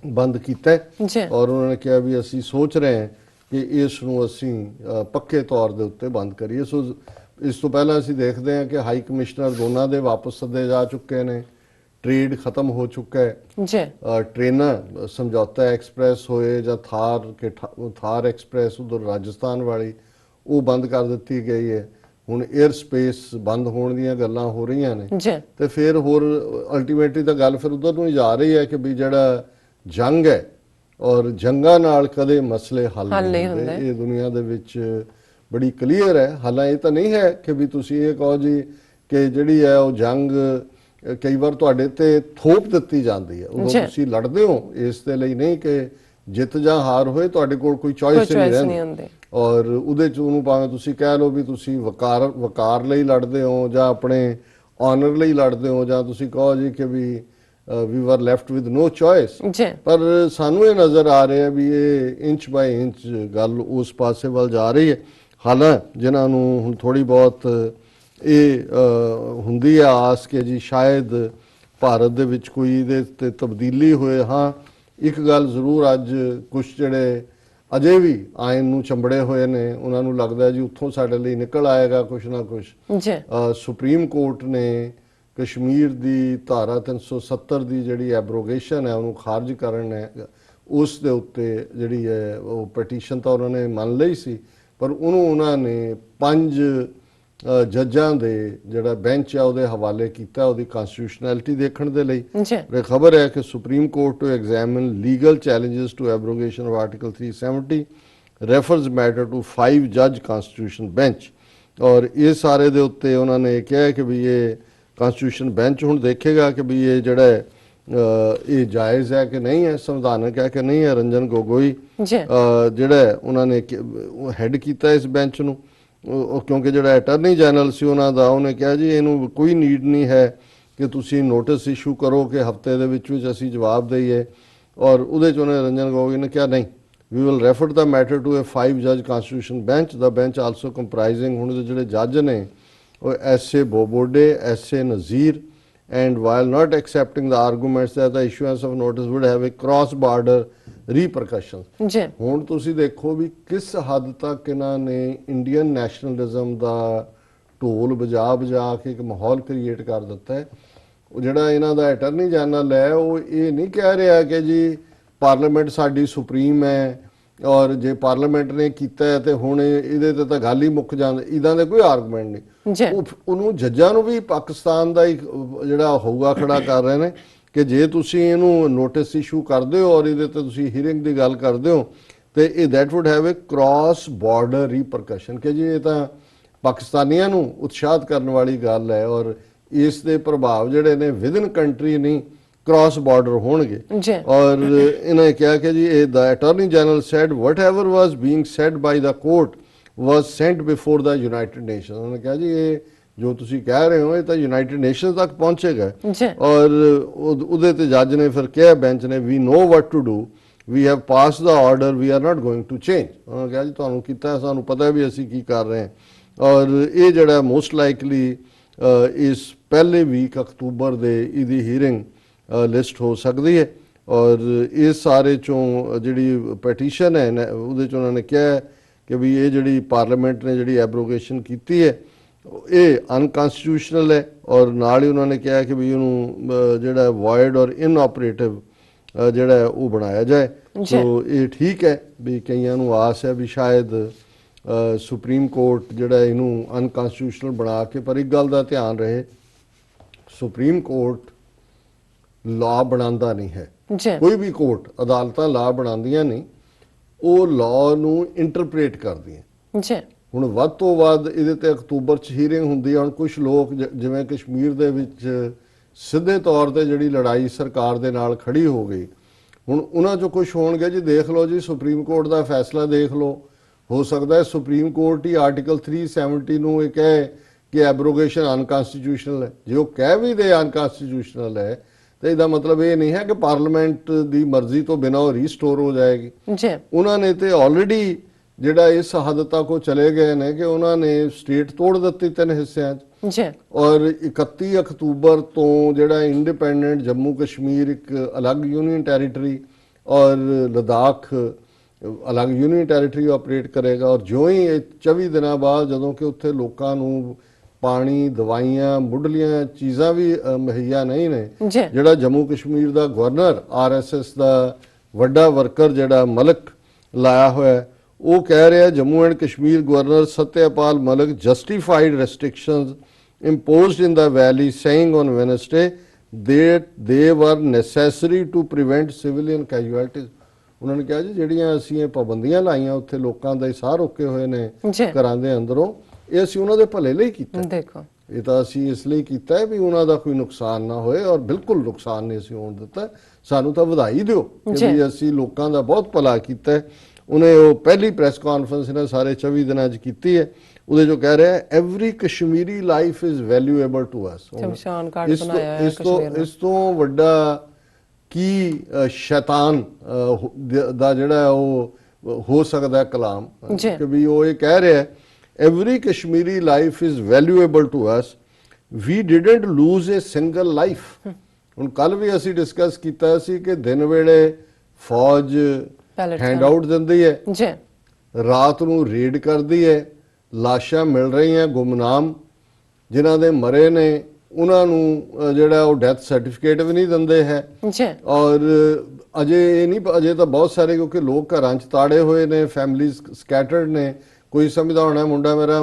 ਬੰਦ ਕੀਤਾ ਹੈ ਜੀ। ਔਰ ਉਹਨਾਂ ਨੇ ਕਿਹਾ ਵੀ ਅਸੀਂ ਸੋਚ ਰਹੇ ਹਾਂ ਕਿ ਇਸ ਨੂੰ ਅਸੀਂ ਪੱਕੇ ਤੌਰ ਦੇ ਉੱਤੇ ਬੰਦ ਕਰੀਏ। ਸੋ ਇਸ ਤੋਂ ਪਹਿਲਾਂ ਅਸੀਂ ਦੇਖਦੇ ਹਾਂ ਕਿ ਹਾਈ ਕਮਿਸ਼ਨਰ ਦੋਨਾਂ ਦੇ ਵਾਪਸ ਸੱਦੇ ਜਾ ਚੁੱਕੇ ਨੇ, ਟ੍ਰੇਡ ਖਤਮ ਹੋ ਚੁੱਕਾ ਹੈ। ਜੀ। ਟ੍ਰੇਨਾਂ ਸਮਝੌਤਾ ਐਕਸਪ੍ਰੈਸ ਹੋਏ ਜਾਂ ਥਾਰ ਐਕਸਪ੍ਰੈਸ ਉਧਰ ਰਾਜਸਥਾਨ ਵਾਲੀ, ਉਹ ਬੰਦ ਕਰ ਦਿੱਤੀ ਗਈ ਹੈ। ਹੁਣ 에ਅਰ ਸਪੇਸ ਬੰਦ ਹੋਣ ਦੀਆਂ ਗੱਲਾਂ ਹੋ ਰਹੀਆਂ ਨੇ ਜੀ। ਤੇ ਫਿਰ ਹੋਰ ਅਲਟੀਮੇਟਲੀ ਤਾਂ ਗੱਲ ਫਿਰ ਉਧਰ ਨੂੰ ਹੀ ਜਾ ਰਹੀ ਹੈ ਕਿ ਵੀ ਜਿਹੜਾ ਜੰਗ ਹੈ ਔਰ ਜੰਗਾਂ ਨਾਲ ਕਦੇ ਮਸਲੇ ਹੱਲ ਨਹੀਂ ਹੁੰਦੇ। ਇਹ ਦੁਨੀਆ ਦੇ ਵਿੱਚ ਬੜੀ ਕਲੀਅਰ ਹੈ। ਹਾਲਾਂਕਿ ਇਹ ਤਾਂ ਨਹੀਂ ਹੈ ਕਿ ਵੀ ਤੁਸੀਂ ਇਹ ਕਹੋ ਜੀ ਕਿ ਜਿਹੜੀ ਹੈ ਉਹ ਜੰਗ ਕਈ ਵਾਰ ਤੁਹਾਡੇ ਤੇ ਥੋਪ ਦਿੱਤੀ ਜਾਂਦੀ ਹੈ, ਉਦੋਂ ਤੁਸੀਂ ਲੜਦੇ ਹੋ। ਇਸ ਦੇ ਲਈ ਨਹੀਂ ਕਿ ਜਿੱਤ ਜਾਂ ਹਾਰ ਹੋਏ, ਤੁਹਾਡੇ ਕੋਲ ਕੋਈ ਚੋਇਸ ਨਹੀਂ ਰਹਿੰਦੀ। ਔਰ ਉਹਦੇ ਚ ਉਹਨੂੰ ਭਾਵੇਂ ਤੁਸੀਂ ਕਹਿ ਲਓ ਵੀ ਤੁਸੀਂ ਵਕਾਰ ਲਈ ਲੜਦੇ ਹੋ ਜਾਂ ਆਪਣੇ ਆਨਰ ਲਈ ਲੜਦੇ ਹੋ, ਜਾਂ ਤੁਸੀਂ ਕਹੋ ਜੀ ਕਿ ਵੀ ਵੀ ਵਰ ਲੈਫਟ ਵਿਦ ਨੋ ਚੋਇਸ। ਪਰ ਸਾਨੂੰ ਇਹ ਨਜ਼ਰ ਆ ਰਿਹਾ ਵੀ ਇਹ ਇੰਚ ਬਾਈ ਇੰਚ ਗੱਲ ਉਸ ਪਾਸੇ ਵੱਲ ਜਾ ਰਹੀ ਹੈ। ਹਾਲਾਂਕਿ ਜਿਨ੍ਹਾਂ ਨੂੰ ਹੁਣ ਥੋੜੀ ਬਹੁਤ ਇਹ ਹੁੰਦੀ ਹੈ ਆਸ ਕਿ ਜੀ ਸ਼ਾਇਦ ਭਾਰਤ ਦੇ ਵਿੱਚ ਕੋਈ ਇਹਦੇ ਤੇ ਤਬਦੀਲੀ ਹੋਏ। ਹਾਂ, ਇੱਕ ਗੱਲ ਜ਼ਰੂਰ ਅੱਜ ਕੁਝ ਜਿਹੜੇ ਅਜੇ ਵੀ ਆਇਨ ਨੂੰ ਚੰਬੜੇ ਹੋਏ ਨੇ, ਉਹਨਾਂ ਨੂੰ ਲੱਗਦਾ ਜੀ ਉੱਥੋਂ ਸਾਡੇ ਲਈ ਨਿਕਲ ਆਏਗਾ ਕੁਝ ਨਾ ਕੁਝ। ਸੁਪਰੀਮ ਕੋਰਟ ਨੇ ਕਸ਼ਮੀਰ ਦੀ ਧਾਰਾ 370 ਦੀ ਜਿਹੜੀ ਐਬਰੋਗੇਸ਼ਨ ਹੈ ਉਹਨੂੰ ਖਾਰਜ ਕਰਨ ਹੈ, ਉਸ ਦੇ ਉੱਤੇ ਜਿਹੜੀ ਹੈ ਉਹ ਪਟੀਸ਼ਨ ਤਾਂ ਉਹਨਾਂ ਨੇ ਮੰਨ ਲਈ ਸੀ, ਪਰ ਉਹਨੂੰ ਉਹਨਾਂ ਨੇ 5 ਜੱਜਾਂ ਦੇ ਜਿਹੜਾ ਬੈਂਚ ਆ ਉਹਦੇ ਹਵਾਲੇ ਕੀਤਾ ਉਹਦੀ ਕਨਸਟੀਟਿਊਸ਼ਨੈਲਿਟੀ ਦੇਖਣ ਦੇ ਲਈ। ਇਹ ਖਬਰ ਹੈ ਕਿ supreme court to examine legal challenges to abrogation of article 370 refers matter to 5 ਜੱਜ ਕਨਸਟੀਟਿਊਸ਼ਨ ਬੈਂਚ। ਔਰ ਇਹ ਸਾਰੇ ਦੇ ਉੱਤੇ ਉਹਨਾਂ ਨੇ ਕਿਹਾ ਕਿ ਵੀ ਇਹ ਕਨਸਟੀਟਿਊਸ਼ਨ ਬੈਂਚ ਹੁਣ ਦੇਖੇਗਾ ਕਿ ਵੀ ਇਹ ਜਿਹੜਾ ਇਹ ਜਾਇਜ਼ ਹੈ ਕਿ ਨਹੀਂ ਹੈ, ਸੰਵਿਧਾਨਕ ਹੈ ਕਿ ਨਹੀਂ ਹੈ। ਰੰਜਨ ਗੋਗੋਈ ਜਿਹੜਾ ਉਹਨਾਂ ਨੇ ਹੈਡ ਕੀਤਾ ਇਸ ਬੈਂਚ ਨੂੰ, ਕਿਉਂਕਿ ਜਿਹੜਾ ਅਟਾਰਨੀ ਜਨਰਲ ਸੀ ਉਹਨਾਂ ਦਾ, ਉਹਨੇ ਕਿਹਾ ਜੀ ਇਹਨੂੰ ਕੋਈ ਨੀਡ ਨਹੀਂ ਹੈ ਕਿ ਤੁਸੀਂ ਨੋਟਿਸ ਇਸ਼ੂ ਕਰੋ ਕਿ ਹਫਤੇ ਦੇ ਵਿੱਚ ਅਸੀਂ ਜਵਾਬ ਦਈਏ। ਔਰ ਉਹਦੇ 'ਚ ਉਹਨੇ ਰੰਜਨ ਗੋਗੋਈ ਨੇ ਕਿਹਾ ਨਹੀਂ, we will refer the matter to a 5 judge constitution bench. The bench also comprising ਹੁਣ ਦੇ ਜਿਹੜੇ ਜੱਜ ਨੇ ਉਹ ਐਸ.ਏ. ਬੋਬੋਡੇ, ਐਸ.ਏ. Nazeer, and while not accepting the arguments that the issuance of notice would have a cross border repercussions। ਹੁਣ ਤੁਸੀਂ ਦੇਖੋ ਵੀ ਕਿਸ ਹੱਦ ਤੱਕ ਇਹਨਾਂ ਨੇ ਇੰਡੀਅਨ ਨੈਸ਼ਨਲਿਜ਼ਮ ਦਾ ਢੋਲ ਵਜਾ ਕੇ ਇੱਕ ਮਾਹੌਲ ਕ੍ਰੀਏਟ ਕਰ ਦਿੱਤਾ ਹੈ। ਉਹ ਜਿਹੜਾ ਇਹਨਾਂ ਦਾ ਅਟਾਰਨੀ ਜਨਰਲ ਹੈ ਉਹ ਇਹ ਨਹੀਂ ਕਹਿ ਰਿਹਾ ਕਿ ਜੀ ਪਾਰਲੀਮੈਂਟ ਸਾਡੀ ਸੁਪਰੀਮ ਹੈ ਔਰ ਜੇ ਪਾਰਲੀਮੈਂਟ ਨੇ ਕੀਤਾ ਹੈ ਤੇ ਹੁਣ ਇਹਦੇ ਤੇ ਤਾਂ ਗੱਲ ਹੀ ਮੁੱਕ ਜਾਂਦੀ, ਇਦਾਂ ਦੇ ਕੋਈ ਆਰਗੂਮੈਂਟ ਨਹੀਂ। ਉਹਨੂੰ ਜੱਜਾਂ ਨੂੰ ਵੀ ਪਾਕਿਸਤਾਨ ਦਾ ਇੱਕ ਜਿਹੜਾ ਹੋਊਗਾ ਖੜਾ ਕਰ ਰਹੇ ਨੇ ਕਿ ਜੇ ਤੁਸੀਂ ਇਹਨੂੰ ਨੋਟਿਸ ਇਸ਼ੂ ਕਰਦੇ ਹੋ ਔਰ ਇਹਦੇ ਤੇ ਤੁਸੀਂ ਹੀਅਰਿੰਗ ਦੀ ਗੱਲ ਕਰਦੇ ਹੋ ਤੇ ਇਹ that would have a cross border repercussion, ਕਿ ਜੀ ਇਹ ਤਾਂ ਪਾਕਿਸਤਾਨੀਆਂ ਨੂੰ ਉਤਸ਼ਾਹਿਤ ਕਰਨ ਵਾਲੀ ਗੱਲ ਹੈ ਔਰ ਇਸ ਦੇ ਪ੍ਰਭਾਵ ਜਿਹੜੇ ਨੇ ਵਿਦਨ ਕੰਟਰੀ ਨਹੀਂ ਕ੍ਰਾਸ ਬਾਰਡਰ ਹੋਣਗੇ। ਔਰ ਇਹਨਾਂ ਨੇ ਕਿਹਾ ਕਿ ਜੀ ਇਹ the attorney general said whatever was being said by the court was sent before the United Nations. ਉਹਨਾਂ ਨੇ ਕਿਹਾ ਜੀ ਇਹ ਜੋ ਤੁਸੀਂ ਕਹਿ ਰਹੇ ਹੋ ਇਹ ਤਾਂ ਯੂਨਾਈਟਿਡ ਨੇਸ਼ਨਸ ਤੱਕ ਪਹੁੰਚੇਗਾ। ਔਰ ਉਹਦੇ ਤੇ ਜੱਜ ਨੇ ਫਿਰ ਕਿਹਾ ਬੈਂਚ ਨੇ, we know what to do, we have pass the order, we are not going to change. ਉਹਨਾਂ ਨੇ ਕਿਹਾ ਜੀ ਤੁਹਾਨੂੰ ਕੀਤਾ, ਸਾਨੂੰ ਪਤਾ ਵੀ ਅਸੀਂ ਕੀ ਕਰ ਰਹੇ ਹਾਂ। ਔਰ ਇਹ ਜਿਹੜਾ ਮੋਸਟ ਲਾਈਕਲੀ ਇਸ ਪਹਿਲੇ ਵੀਕ ਅਕਤੂਬਰ ਦੇ ਇਹਦੀ ਹੀਅਰਿੰਗ ਲਿਸਟ ਹੋ ਸਕਦੀ ਹੈ। ਔਰ ਇਸ ਸਾਰੇ ਚੋਂ ਜਿਹੜੀ ਪਟੀਸ਼ਨ ਹੈ ਉਹਦੇ 'ਚ ਉਹਨਾਂ ਨੇ ਕਿਹਾ ਕਿ ਵੀ ਇਹ ਜਿਹੜੀ ਪਾਰਲੀਮੈਂਟ ਨੇ ਜਿਹੜੀ ਐਬਰੋਗੇਸ਼ਨ ਕੀਤੀ ਹੈ ਇਹ ਅਨਕਨਸਟੀਟਿਊਸ਼ਨਲ ਹੈ। ਔਰ ਨਾਲ ਹੀ ਉਹਨਾਂ ਨੇ ਕਿਹਾ ਕਿ ਵੀ ਉਹਨੂੰ ਜਿਹੜਾ ਵੋਇਡ ਔਰ ਇਨਆਪਰੇਟਿਵ ਜਿਹੜਾ ਉਹ ਬਣਾਇਆ ਜਾਏ। ਸੋ ਇਹ ਠੀਕ ਹੈ ਵੀ ਕਈਆਂ ਨੂੰ ਆਸ ਹੈ ਵੀ ਸ਼ਾਇਦ ਸੁਪਰੀਮ ਕੋਰਟ ਜਿਹੜਾ ਇਹਨੂੰ ਅਨਕਨਸਟੀਟਿਊਸ਼ਨਲ ਬਣਾ ਕੇ, ਪਰ ਇੱਕ ਗੱਲ ਦਾ ਧਿਆਨ ਰਹੇ, ਸੁਪਰੀਮ ਕੋਰਟ ਲਾਅ ਬਣਾਉਂਦਾ ਨਹੀਂ ਹੈ। ਜੀ ਕੋਈ ਵੀ ਕੋਰਟ ਅਦਾਲਤਾਂ ਲਾਅ ਬਣਾਉਂਦੀਆਂ ਨਹੀਂ, ਉਹ ਲਾਅ ਨੂੰ ਇੰਟਰਪ੍ਰੀਟ ਕਰਦੀਆਂ। ਜੀ ਹੁਣ ਵੱਧ ਤੋਂ ਵੱਧ ਇਹਦੇ ਤੇ ਅਕਤੂਬਰ 'ਚ ਹੀਅਰਿੰਗ ਹੁੰਦੀ ਹੈ। ਹੁਣ ਕੁਝ ਲੋਕ ਜਿਵੇਂ ਕਸ਼ਮੀਰ ਦੇ ਵਿੱਚ ਸਿੱਧੇ ਤੌਰ ਤੇ ਜਿਹੜੀ ਲੜਾਈ ਸਰਕਾਰ ਦੇ ਨਾਲ ਖੜੀ ਹੋ ਗਈ, ਹੁਣ ਉਹਨਾਂ 'ਚੋਂ ਕੁਝ ਹੋਣਗੇ ਜੀ, ਦੇਖ ਲਓ ਜੀ ਸੁਪਰੀਮ ਕੋਰਟ ਦਾ ਫੈਸਲਾ ਦੇਖ ਲਓ। ਹੋ ਸਕਦਾ ਹੈ ਸੁਪਰੀਮ ਕੋਰਟ ਹੀ ਆਰਟੀਕਲ 370 ਨੂੰ ਇਹ ਕਹੇ ਕਿ ਐਬਰੋਗੇਸ਼ਨ ਅਨਕਨਸਟੀਟਿਊਸ਼ਨਲ ਹੈ। ਜੇ ਉਹ ਕਹਿ ਵੀ ਦੇ ਅਨਕਨਸਟੀਟਿਊਸ਼ਨਲ ਹੈ ਤੇ ਇਹਦਾ ਮਤਲਬ ਇਹ ਨਹੀਂ ਹੈ ਕਿ ਪਾਰਲੀਮੈਂਟ ਦੀ ਮਰਜ਼ੀ ਤੋਂ ਬਿਨਾਂ ਉਹ ਰੀਸਟੋਰ ਹੋ ਜਾਏਗੀ। ਜੀ ਉਹਨਾਂ ਨੇ ਤੇ ਆਲਰੇਡੀ ਜਿਹੜਾ ਇਸ ਹੱਦ ਤੱਕ ਉਹ ਚਲੇ ਗਏ ਨੇ ਕਿ ਉਹਨਾਂ ਨੇ ਸਟੇਟ ਤੋੜ ਦਿੱਤੀ 3 ਹਿੱਸਿਆਂ 'ਚ। ਜੀ ਔਰ 31 ਅਕਤੂਬਰ ਤੋਂ ਜਿਹੜਾ ਇੰਡੀਪੈਂਡੈਂਟ ਜੰਮੂ ਕਸ਼ਮੀਰ ਇੱਕ ਅਲੱਗ ਯੂਨੀਅਨ ਟੈਰੀਟਰੀ ਔਰ ਲਦਾਖ ਅਲੱਗ ਯੂਨੀਅਨ ਟੈਰੀਟਰੀ ਆਪਰੇਟ ਕਰੇਗਾ। ਔਰ ਜਿਉਂ ਹੀ ਇਹ 24 ਦਿਨਾਂ ਬਾਅਦ ਜਦੋਂ ਕਿ ਉੱਥੇ ਲੋਕਾਂ ਨੂੰ ਪਾਣੀ, ਦਵਾਈਆਂ, ਮੁੱਢਲੀਆਂ ਚੀਜ਼ਾਂ ਵੀ ਮੁਹੱਈਆ ਨਹੀਂ ਨੇ, ਜੀ ਜਿਹੜਾ ਜੰਮੂ ਕਸ਼ਮੀਰ ਦਾ ਗਵਰਨਰ ਆਰਐਸਐਸ ਦਾ ਵੱਡਾ ਵਰਕਰ ਜਿਹੜਾ ਮਲਕ ਲਾਇਆ ਹੋਇਆ, ਉਹ ਕਹਿ ਰਿਹਾ Jammu and Kashmir governor Satyapal Malik justified restrictions imposed in the valley, saying on Wednesday that they were necessary to prevent civilian casualties. ਉਹਨਾਂ ਨੇ ਕਿਹਾ ਜੀ ਜਿਹੜੀਆਂ ਅਸੀਂ ਇਹ ਪਾਬੰਦੀਆਂ ਲਾਈਆਂ ਉੱਥੇ ਲੋਕਾਂ ਦੇ ਸਾਹ ਰੋਕੇ ਹੋਏ ਨੇ ਜੀ ਘਰਾਂ ਦੇ ਅੰਦਰੋਂ, ਇਹ ਅਸੀਂ ਉਹਨਾਂ ਦੇ ਭਲੇ ਲਈ ਕੀਤਾ। ਦੇਖੋ ਇਹ ਤਾਂ ਅਸੀਂ ਇਸ ਲਈ ਕੀਤਾ ਹੈ ਵੀ ਉਹਨਾਂ ਦਾ ਕੋਈ ਨੁਕਸਾਨ ਨਾ ਹੋਏ, ਔਰ ਬਿਲਕੁਲ ਨੁਕਸਾਨ ਨਹੀਂ ਅਸੀਂ ਹੋਣ ਦਿੱਤਾ। ਸਾਨੂੰ ਤਾਂ ਵਧਾਈ ਦਿਓ ਕਿ ਵੀ ਅਸੀਂ ਲੋਕਾਂ ਦਾ ਬਹੁਤ ਭਲਾ ਕੀਤਾ ਹੈ। ਉਹਨੇ ਉਹ ਪਹਿਲੀ ਪ੍ਰੈਸ ਕਾਨਫਰੰਸ ਨੇ ਸਾਰੇ 24 ਦਿਨਾਂ 'ਚ ਕੀਤੀ ਹੈ, ਉਹਦੇ ਜੋ ਕਹਿ ਰਿਹਾ every Kashmiri life is valuable to us. ਸ਼ਮਸ਼ਾਨ ਘਾਟ ਬਣਾਇਆ ਹੈ ਇਸ ਤੋਂ ਵੱਡਾ ਕੀ ਸ਼ੈਤਾਨ ਦਾ ਜਿਹੜਾ ਉਹ ਹੋ ਸਕਦਾ ਕਲਾਮ ਕਿ ਵੀ ਉਹ ਇਹ ਕਹਿ ਰਿਹਾ every Kashmiri life is valuable to us, we didn't lose a single life. ਹੁਣ ਕੱਲ ਵੀ ਅਸੀਂ ਡਿਸਕਸ ਕੀਤਾ ਸੀ ਕਿ ਦਿਨ ਵੇਲੇ ਫੌਜ ਹੈਂਡ ਆਊਟ ਦਿੰਦੀ ਹੈ, ਜੀ ਰਾਤ ਨੂੰ ਰੇਡ ਕਰਦੀ ਹੈ, ਲਾਸ਼ਾਂ ਮਿਲ ਰਹੀਆਂ ਗੁੰਮਨਾਮ, ਜਿਨ੍ਹਾਂ ਦੇ ਮਰੇ ਨੇ ਉਹਨਾਂ ਨੂੰ ਜਿਹੜਾ ਉਹ ਡੈਥ ਸਰਟੀਫਿਕੇਟ ਵੀ ਨਹੀਂ ਦਿੰਦੇ ਹੈ। ਜੀ ਔਰ ਅਜੇ ਤਾਂ ਬਹੁਤ ਸਾਰੇ, ਕਿਉਂਕਿ ਲੋਕ ਘਰਾਂ 'ਚ ਤਾੜੇ ਹੋਏ ਨੇ, ਫੈਮਿਲੀਜ਼ ਸਕੈਟਰਡ ਨੇ। ਕੋਈ ਸਮਝਦਾ ਹੋਣਾ ਮੁੰਡਾ ਮੇਰਾ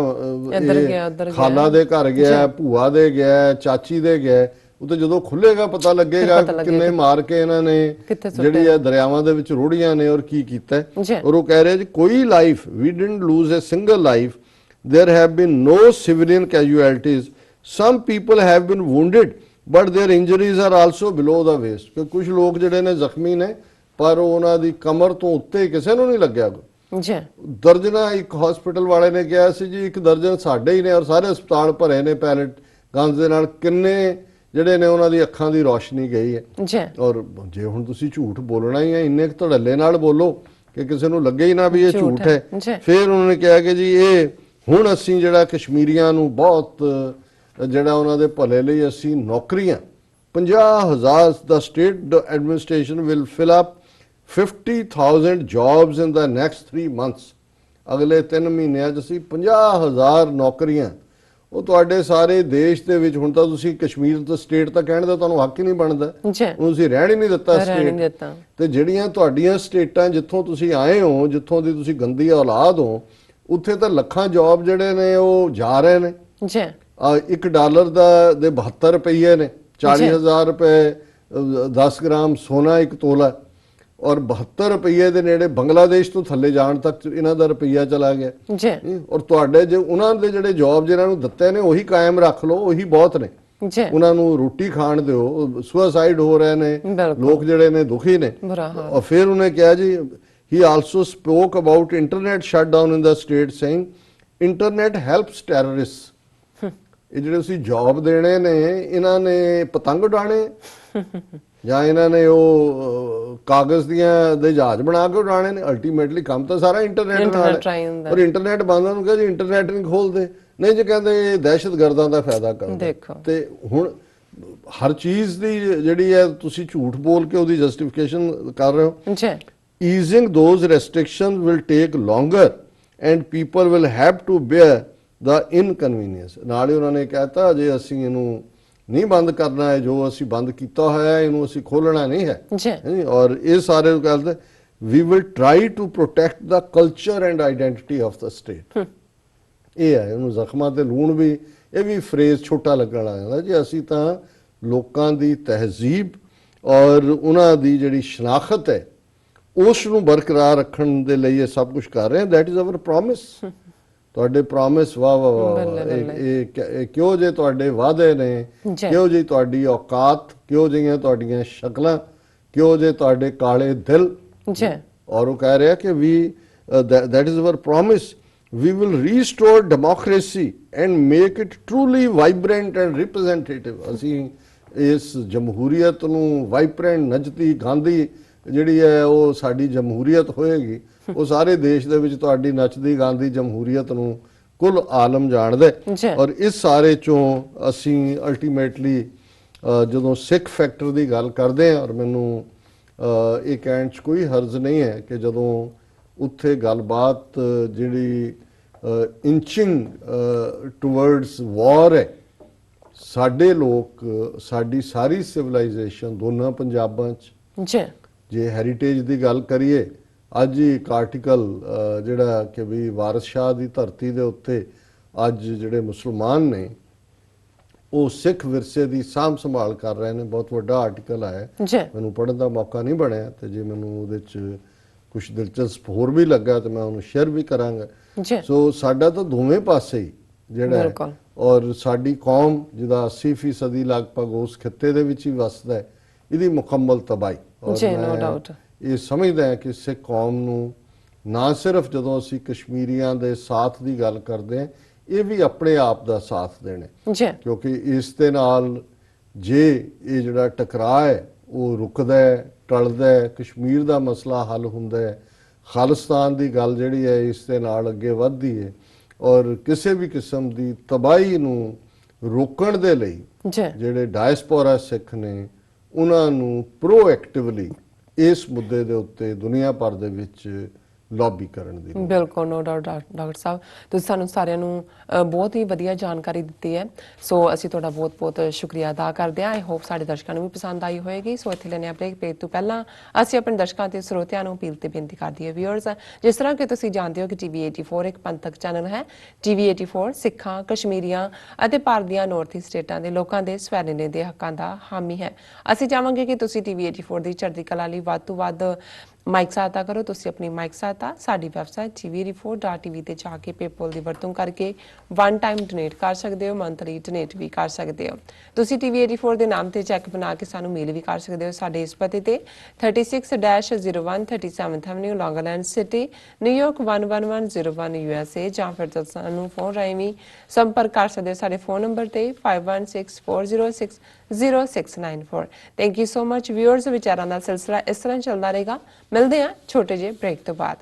ਖਾਲਾ ਦੇ ਘਰ ਗਿਆ, ਭੂਆ ਦੇ ਗਿਆ, ਚਾਚੀ ਦੇ ਗਿਆ, ਉਹ ਤਾਂ ਜਦੋਂ ਖੁੱਲੇਗਾ ਪਤਾ ਲੱਗੇਗਾ ਕਿੰਨੇ ਮਾਰ ਕੇ ਇਹਨਾਂ ਨੇ ਜਿਹੜੀ ਹੈ ਦਰਿਆਵਾਂ ਦੇ ਵਿੱਚ ਰੋੜੀਆਂ ਨੇ ਔਰ ਕੀ ਕੀਤਾ। ਔਰ ਉਹ ਕਹਿ ਰਿਹਾ ਜੀ ਕੋਈ life, we didn't lose a single life, there have been no civilian casualties, some people have been wounded but their injuries are also below the waist। ਕਿ ਕੁਝ ਲੋਕ ਜਿਹੜੇ ਨੇ ਜ਼ਖਮੀ ਨੇ ਪਰ ਉਹਨਾਂ ਦੀ ਕਮਰ ਤੋਂ ਉੱਤੇ ਕਿਸੇ ਨੂੰ ਨਹੀਂ ਲੱਗਿਆ। ਜੀ ਦਰਜਨਾਂ, ਇੱਕ ਹਸਪੀਟਲ ਵਾਲੇ ਨੇ ਕਿਹਾ ਸੀ ਜੀ 1 ਦਰਜਨ ਸਾਡੇ ਹੀ ਨੇ ਔਰ ਸਾਰੇ ਹਸਪਤਾਲ ਭਰੇ ਨੇ ਪੈਲਟ ਗਨਸ ਦੇ ਨਾਲ। ਕਿੰਨੇ ਜਿਹੜੇ ਨੇ ਉਹਨਾਂ ਦੀ ਅੱਖਾਂ ਦੀ ਰੋਸ਼ਨੀ ਗਈ ਹੈ। ਜੀ ਔਰ ਜੇ ਹੁਣ ਤੁਸੀਂ ਝੂਠ ਬੋਲਣਾ ਹੀ ਹੈ, ਇੰਨੇ ਧੜੱਲੇ ਨਾਲ ਬੋਲੋ ਕਿ ਕਿਸੇ ਨੂੰ ਲੱਗੇ ਹੀ ਨਾ ਵੀ ਇਹ ਝੂਠ ਹੈ। ਫਿਰ ਉਹਨਾਂ ਨੇ ਕਿਹਾ ਕਿ ਜੀ ਇਹ ਹੁਣ ਅਸੀਂ ਜਿਹੜਾ ਕਸ਼ਮੀਰੀਆਂ ਨੂੰ ਬਹੁਤ ਜਿਹੜਾ ਉਹਨਾਂ ਦੇ ਭਲੇ ਲਈ ਅਸੀਂ ਨੌਕਰੀਆਂ 50,000 ਦਾ state administration will fill up 50,000 jobs in the next 3 months. ਅਗਲੇ 3 ਮਹੀਨਿਆਂ 'ਚ ਅਸੀਂ 50,000 ਨੌਕਰੀਆਂ, ਉਹ ਤੁਹਾਡੇ ਸਾਰੇ ਦੇਸ਼ ਦੇ ਵਿੱਚ। ਹੁਣ ਤਾਂ ਤੁਸੀਂ ਕਸ਼ਮੀਰ ਤੋਂ ਸਟੇਟ ਤਾਂ ਕਹਿਣ ਦਾ ਤੁਹਾਨੂੰ ਹੱਕ ਹੀ ਨਹੀਂ ਬਣਦਾ, ਤੁਸੀਂ ਰਹਿਣ ਹੀ ਨਹੀਂ ਦਿੱਤਾ ਸਟੇਟ। ਤੇ ਜਿਹੜੀਆਂ ਤੁਹਾਡੀਆਂ ਸਟੇਟਾਂ ਜਿੱਥੋਂ ਤੁਸੀਂ ਆਏ ਹੋ, ਜਿੱਥੋਂ ਦੀ ਤੁਸੀਂ ਗੰਦੀ ਔਲਾਦ ਹੋ, ਉੱਥੇ ਤਾਂ ਲੱਖਾਂ ਜੌਬ ਜਿਹੜੇ ਨੇ ਉਹ ਜਾ ਰਹੇ ਨੇ। ਜੀ $1 ਦੇ 72 ਰੁਪਏ ਨੇ, 40,000 ਰੁਪਏ 10 ਗ੍ਰਾਮ ਸੋਨਾ 1 ਤੋਲਾ, ਔਰ 72 ਰੁਪਏ ਦੇ ਨੇੜੇ ਬੰਗਲਾਦੇਸ਼ ਤੋਂ ਥੱਲੇ ਜਾਣ ਤੱਕ ਇਹਨਾਂ ਦਾ ਰੁਪਈਆ ਚਲਾ ਗਿਆ। ਔਰ ਤੁਹਾਡੇ ਜੇ ਉਹਨਾਂ ਦੇ ਜਿਹੜੇ ਜੌਬ ਜਿਹਨਾਂ ਨੂੰ ਦਿੱਤੇ ਨੇ ਉਹੀ ਕਾਇਮ ਰੱਖ ਲਓ, ਉਹੀ ਬਹੁਤ ਨੇ। ਉਹਨਾਂ ਨੂੰ ਰੋਟੀ ਖਾਣ ਦਿਓ। ਸੁਸਾਈਡ ਹੋ ਰਹੇ ਨੇ ਲੋਕ ਜਿਹੜੇ ਨੇ, ਦੁਖੀ ਨੇ। ਔਰ ਫਿਰ ਉਹਨੇ ਕਿਹਾ ਜੀ he also spoke about internet shutdown in the state, saying internet helps terrorists। ਇਹ ਜਿਹੜੇ ਅਸੀਂ ਜੌਬ ਦੇਣੇ ਨੇ, ਇਹਨਾਂ ਨੇ ਪਤੰਗ ਉਡਾਣੇ ਜਾਂ ਇਹਨਾਂ ਨੇ ਉਹ ਕਾਗਜ਼ ਦੀਆਂ ਦੇ ਜਹਾਜ਼ ਬਣਾ ਕੇ ਉਡਾਣੇ ਨੇ। ਅਲਟੀਮੇਟਲੀ ਕੰਮ ਤਾਂ ਸਾਰਾ ਇੰਟਰਨੈਟ ਨਾਲ ਹੈ। ਔਰ ਇੰਟਰਨੈਟ ਬੰਦ ਨੂੰ ਕਿਹਾ ਜੀ ਇੰਟਰਨੈਟ ਨਹੀਂ ਖੋਲਦੇ, ਨਹੀਂ ਜੀ ਕਹਿੰਦੇ ਦਹਿਸ਼ਤਗਰਦਾਂ ਦਾ ਫਾਇਦਾ ਕਰਦੇ। ਤੇ ਹੁਣ ਹਰ ਚੀਜ਼ ਦੀ ਜਿਹੜੀ ਹੈ ਤੁਸੀਂ ਝੂਠ ਬੋਲ ਕੇ ਉਹਦੀ ਜਸਟੀਫਿਕੇਸ਼ਨ ਕਰ ਰਹੇ ਹੋ। Easing those restrictions will take longer and people will have to bear the inconvenience। ਨਾਲ ਹੀ ਉਹਨਾਂ ਨੇ ਕਹਿਤਾ ਜੇ ਅਸੀਂ ਇਹਨੂੰ ਨਹੀਂ ਬੰਦ ਕਰਨਾ ਹੈ, ਜੋ ਅਸੀਂ ਬੰਦ ਕੀਤਾ ਹੋਇਆ ਹੈ ਇਹਨੂੰ ਅਸੀਂ ਖੋਲਣਾ ਨਹੀਂ ਹੈ। ਔਰ ਇਹ ਸਾਰੇ ਕਹਿੰਦੇ we will try to protect the culture and identity of the state। ਇਹ ਹੈ ਉਹਨੂੰ ਜ਼ਖਮਾਂ ਤੇ ਲੂਣ ਵੀ, ਇਹ ਵੀ ਫਰੇਜ਼ ਛੋਟਾ ਲੱਗਣ ਲੱਗ ਜਾਂਦਾ ਜੀ। ਅਸੀਂ ਤਾਂ ਲੋਕਾਂ ਦੀ ਤਹਿਜ਼ੀਬ ਔਰ ਉਹਨਾਂ ਦੀ ਜਿਹੜੀ ਸ਼ਨਾਖਤ ਹੈ ਉਸ ਨੂੰ ਬਰਕਰਾਰ ਰੱਖਣ ਦੇ ਲਈ ਇਹ ਸਭ ਕੁਝ ਕਰ ਰਹੇ ਹਾਂ। That is our promise. ਤੁਹਾਡੇ ਪ੍ਰੋਮਿਸ ਵਾਹ ਵਾਹ ਵਾਹ, ਇਹ ਕਿਉਂ ਜੇ ਤੁਹਾਡੇ ਵਾਅਦੇ ਨੇ, ਕਿਉਂ ਜੀ ਤੁਹਾਡੀ ਔਕਾਤ, ਕਿਉਂ ਜਿਹੀਆਂ ਤੁਹਾਡੀਆਂ ਸ਼ਕਲਾਂ, ਕਿਉਂ ਜੇ ਤੁਹਾਡੇ ਕਾਲੇ ਦਿਲ। ਔਰ ਉਹ ਕਹਿ ਰਿਹਾ ਕਿ ਵੀ that is our promise, we will restore democracy and make it truly vibrant and representative। ਅਸੀਂ ਇਸ ਜਮਹੂਰੀਅਤ ਨੂੰ ਵਾਈਬ੍ਰੈਂਟ, ਨੱਚਦੀ ਗਾਂਦੀ ਜਿਹੜੀ ਹੈ ਉਹ ਸਾਡੀ ਜਮਹੂਰੀਅਤ ਹੋਏਗੀ। ਉਹ ਸਾਰੇ ਦੇਸ਼ ਦੇ ਵਿੱਚ ਤੁਹਾਡੀ ਨੱਚਦੀ ਗਾਂਦੀ ਜਮਹੂਰੀਅਤ ਨੂੰ ਕੁੱਲ ਆਲਮ ਜਾਣਦਾ। ਔਰ ਇਸ ਸਾਰੇ ਚੋਂ ਅਸੀਂ ਅਲਟੀਮੇਟਲੀ ਜਦੋਂ ਸਿੱਖ ਫੈਕਟਰ ਦੀ ਗੱਲ ਕਰਦੇ ਹਾਂ, ਔਰ ਮੈਨੂੰ ਇਹ ਕਹਿਣ 'ਚ ਕੋਈ ਹਰਜ਼ ਨਹੀਂ ਹੈ ਕਿ ਜਦੋਂ ਉੱਥੇ ਗੱਲਬਾਤ ਜਿਹੜੀ ਇੰਚਿੰਗ ਟੂਵਰਡਸ ਵਾਰ ਹੈ, ਸਾਡੇ ਲੋਕ, ਸਾਡੀ ਸਾਰੀ ਸਿਵਲਾਈਜੇਸ਼ਨ ਦੋਨਾਂ ਪੰਜਾਬਾਂ 'ਚ, ਜੇ ਹੈਰੀਟੇਜ ਦੀ ਗੱਲ ਕਰੀਏ, ਅੱਜ ਹੀ ਇੱਕ ਆਰਟੀਕਲ ਜਿਹੜਾ ਕਿ ਵੀ ਵਾਰਿਸ ਸ਼ਾਹ ਦੀ ਧਰਤੀ ਦੇ ਉੱਤੇ ਅੱਜ ਜਿਹੜੇ ਮੁਸਲਮਾਨ ਨੇ ਉਹ ਸਿੱਖ ਵਿਰਸੇ ਦੀ ਸਾਂਭ ਸੰਭਾਲ ਕਰ ਰਹੇ ਨੇ, ਬਹੁਤ ਵੱਡਾ ਆਰਟੀਕਲ ਆਇਆ। ਮੈਨੂੰ ਪੜ੍ਹਨ ਦਾ ਮੌਕਾ ਨਹੀਂ ਬਣਿਆ, ਤੇ ਜੇ ਮੈਨੂੰ ਉਹਦੇ 'ਚ ਕੁਝ ਦਿਲਚਸਪ ਹੋਰ ਵੀ ਲੱਗਾ ਤੇ ਮੈਂ ਉਹਨੂੰ ਸ਼ੇਅਰ ਵੀ ਕਰਾਂਗਾ। ਸੋ ਸਾਡਾ ਤਾਂ ਦੋਵੇਂ ਪਾਸੇ ਹੀ ਜਿਹੜਾ ਹੈ, ਔਰ ਸਾਡੀ ਕੌਮ ਜਿਹਦਾ 80% ਲਗਭਗ ਉਸ ਖਿੱਤੇ ਦੇ ਵਿੱਚ ਹੀ ਵਸਦਾ ਹੈ, ਇਹਦੀ ਮੁਕੰਮਲ ਤਬਾਹੀ। ਔਰ ਮੈਂ ਇਹ ਸਮਝਦਾ ਹਾਂ ਕਿ ਸਿੱਖ ਕੌਮ ਨੂੰ ਨਾ ਸਿਰਫ ਜਦੋਂ ਅਸੀਂ ਕਸ਼ਮੀਰੀਆਂ ਦੇ ਸਾਥ ਦੀ ਗੱਲ ਕਰਦੇ ਹਾਂ, ਇਹ ਵੀ ਆਪਣੇ ਆਪ ਦਾ ਸਾਥ ਦੇਣਾ, ਕਿਉਂਕਿ ਇਸ ਦੇ ਨਾਲ ਜੇ ਇਹ ਜਿਹੜਾ ਟਕਰਾਅ ਹੈ ਉਹ ਰੁਕਦਾ ਹੈ, ਟਲਦਾ ਹੈ, ਕਸ਼ਮੀਰ ਦਾ ਮਸਲਾ ਹੱਲ ਹੁੰਦਾ ਹੈ, ਖਾਲਿਸਤਾਨ ਦੀ ਗੱਲ ਜਿਹੜੀ ਹੈ ਇਸ ਦੇ ਨਾਲ ਅੱਗੇ ਵੱਧਦੀ ਹੈ, ਔਰ ਕਿਸੇ ਵੀ ਕਿਸਮ ਦੀ ਤਬਾਹੀ ਨੂੰ ਰੋਕਣ ਦੇ ਲਈ ਜਿਹੜੇ ਡਾਇਸਪੋਰਾ ਸਿੱਖ ਨੇ ਉਹਨਾਂ ਨੂੰ ਪ੍ਰੋਐਕਟਿਵਲੀ ਇਸ ਮੁੱਦੇ ਦੇ ਉੱਤੇ ਦੁਨੀਆ ਭਰ ਦੇ ਵਿੱਚ ਲੌਬੀ ਕਰਨ ਦੀ। ਬਿਲਕੁਲ, ਨੋ ਡਾਊਟ ਡਾਕਟਰ ਸਾਹਿਬ, ਤੁਸੀਂ ਸਾਨੂੰ ਸਾਰਿਆਂ ਨੂੰ ਬਹੁਤ ਹੀ ਵਧੀਆ ਜਾਣਕਾਰੀ ਦਿੱਤੀ ਹੈ। ਸੋ ਅਸੀਂ ਤੁਹਾਡਾ ਬਹੁਤ ਬਹੁਤ ਸ਼ੁਕਰੀਆ ਅਦਾ ਕਰਦੇ ਹਾਂ। ਆਈ ਹੋਪ ਸਾਡੇ ਦਰਸ਼ਕਾਂ ਨੂੰ ਵੀ ਪਸੰਦ ਆਈ ਹੋਏਗੀ। ਸੋ ਇੱਥੇ ਲੈਣੇ ਆ ਬ੍ਰੇਕ। ਬ੍ਰੇਕ ਤੋਂ ਪਹਿਲਾਂ ਅਸੀਂ ਆਪਣੇ ਦਰਸ਼ਕਾਂ ਤੇ ਸਰੋਤਿਆਂ ਨੂੰ ਅਪੀਲ ਤੇ ਬੇਨਤੀ ਕਰਦੀ ਹੈ ਵਿਊਅਰਸ, ਜਿਸ ਤਰ੍ਹਾਂ ਕਿ ਤੁਸੀਂ ਜਾਣਦੇ ਹੋ ਕਿ TV 84 ਇੱਕ ਪੰਥਕ ਚੈਨਲ ਹੈ। TV 84 ਸਿੱਖਾਂ, ਕਸ਼ਮੀਰੀਆਂ ਅਤੇ ਭਾਰਤ ਦੀਆਂ ਨਾਰਥ ਈਸਟ ਸਟੇਟਾਂ ਦੇ ਲੋਕਾਂ ਦੇ ਸਵੈਲੀਨੇ ਦੇ ਹੱਕਾਂ ਦਾ ਹਾਮੀ ਹੈ। ਅਸੀਂ ਚਾਹਾਂਗੇ ਕਿ ਤੁਸੀਂ TV 84 ਦੀ ਚੜ੍ਹਦੀ ਕਲਾ ਲਈ ਵੱਧ ਤੋਂ ਵੱਧ ਮਾਈਕ ਸਹਾਇਤਾ ਕਰੋ। ਤੁਸੀਂ ਆਪਣੀ ਮਾਈਕ ਸਹਾਇਤਾ ਸਾਡੀ ਵੈਬਸਾਈਟ tv84.tv ਤੇ ਜਾ ਕੇ ਪੇਪਲ ਦੀ ਵਰਤੋਂ ਕਰਕੇ ਵਨ ਟਾਈਮ ਡੋਨੇਟ ਕਰ ਸਕਦੇ ਹੋ, ਮੰਥਲੀ ਡੋਨੇਟ ਵੀ ਕਰ ਸਕਦੇ ਹੋ। ਤੁਸੀਂ TV 84 ਦੇ ਨਾਮ ਤੇ ਚੈੱਕ ਬਣਾ ਕੇ ਸਾਨੂੰ ਮੇਲ ਵੀ ਕਰ ਸਕਦੇ ਹੋ ਸਾਡੇ ਇਸ ਪਤੇ ਤੇ 36-01 37th Avenue, Long Island City, New York 11101 USA, ਜਾਂ ਫਿਰ ਤੁਸੀਂ ਸਾਨੂੰ ਫੋਨ ਰਾਹੀਂ ਵੀ ਸੰਪਰਕ ਕਰ ਸਕਦੇ ਹੋ ਸਾਡੇ ਫੋਨ ਨੰਬਰ ਤੇ 5164060694। Thank you so much viewers. ਵਿਚਾਰਾਂ ਦਾ ਸਿਲਸਿਲਾ ਇਸ ਤਰ੍ਹਾਂ ਚੱਲਦਾ ਰਹੇਗਾ। ਮਿਲਦੇ ਹਾਂ ਛੋਟੇ ਜਿਹੇ ਬ੍ਰੇਕ ਤੋਂ ਬਾਅਦ।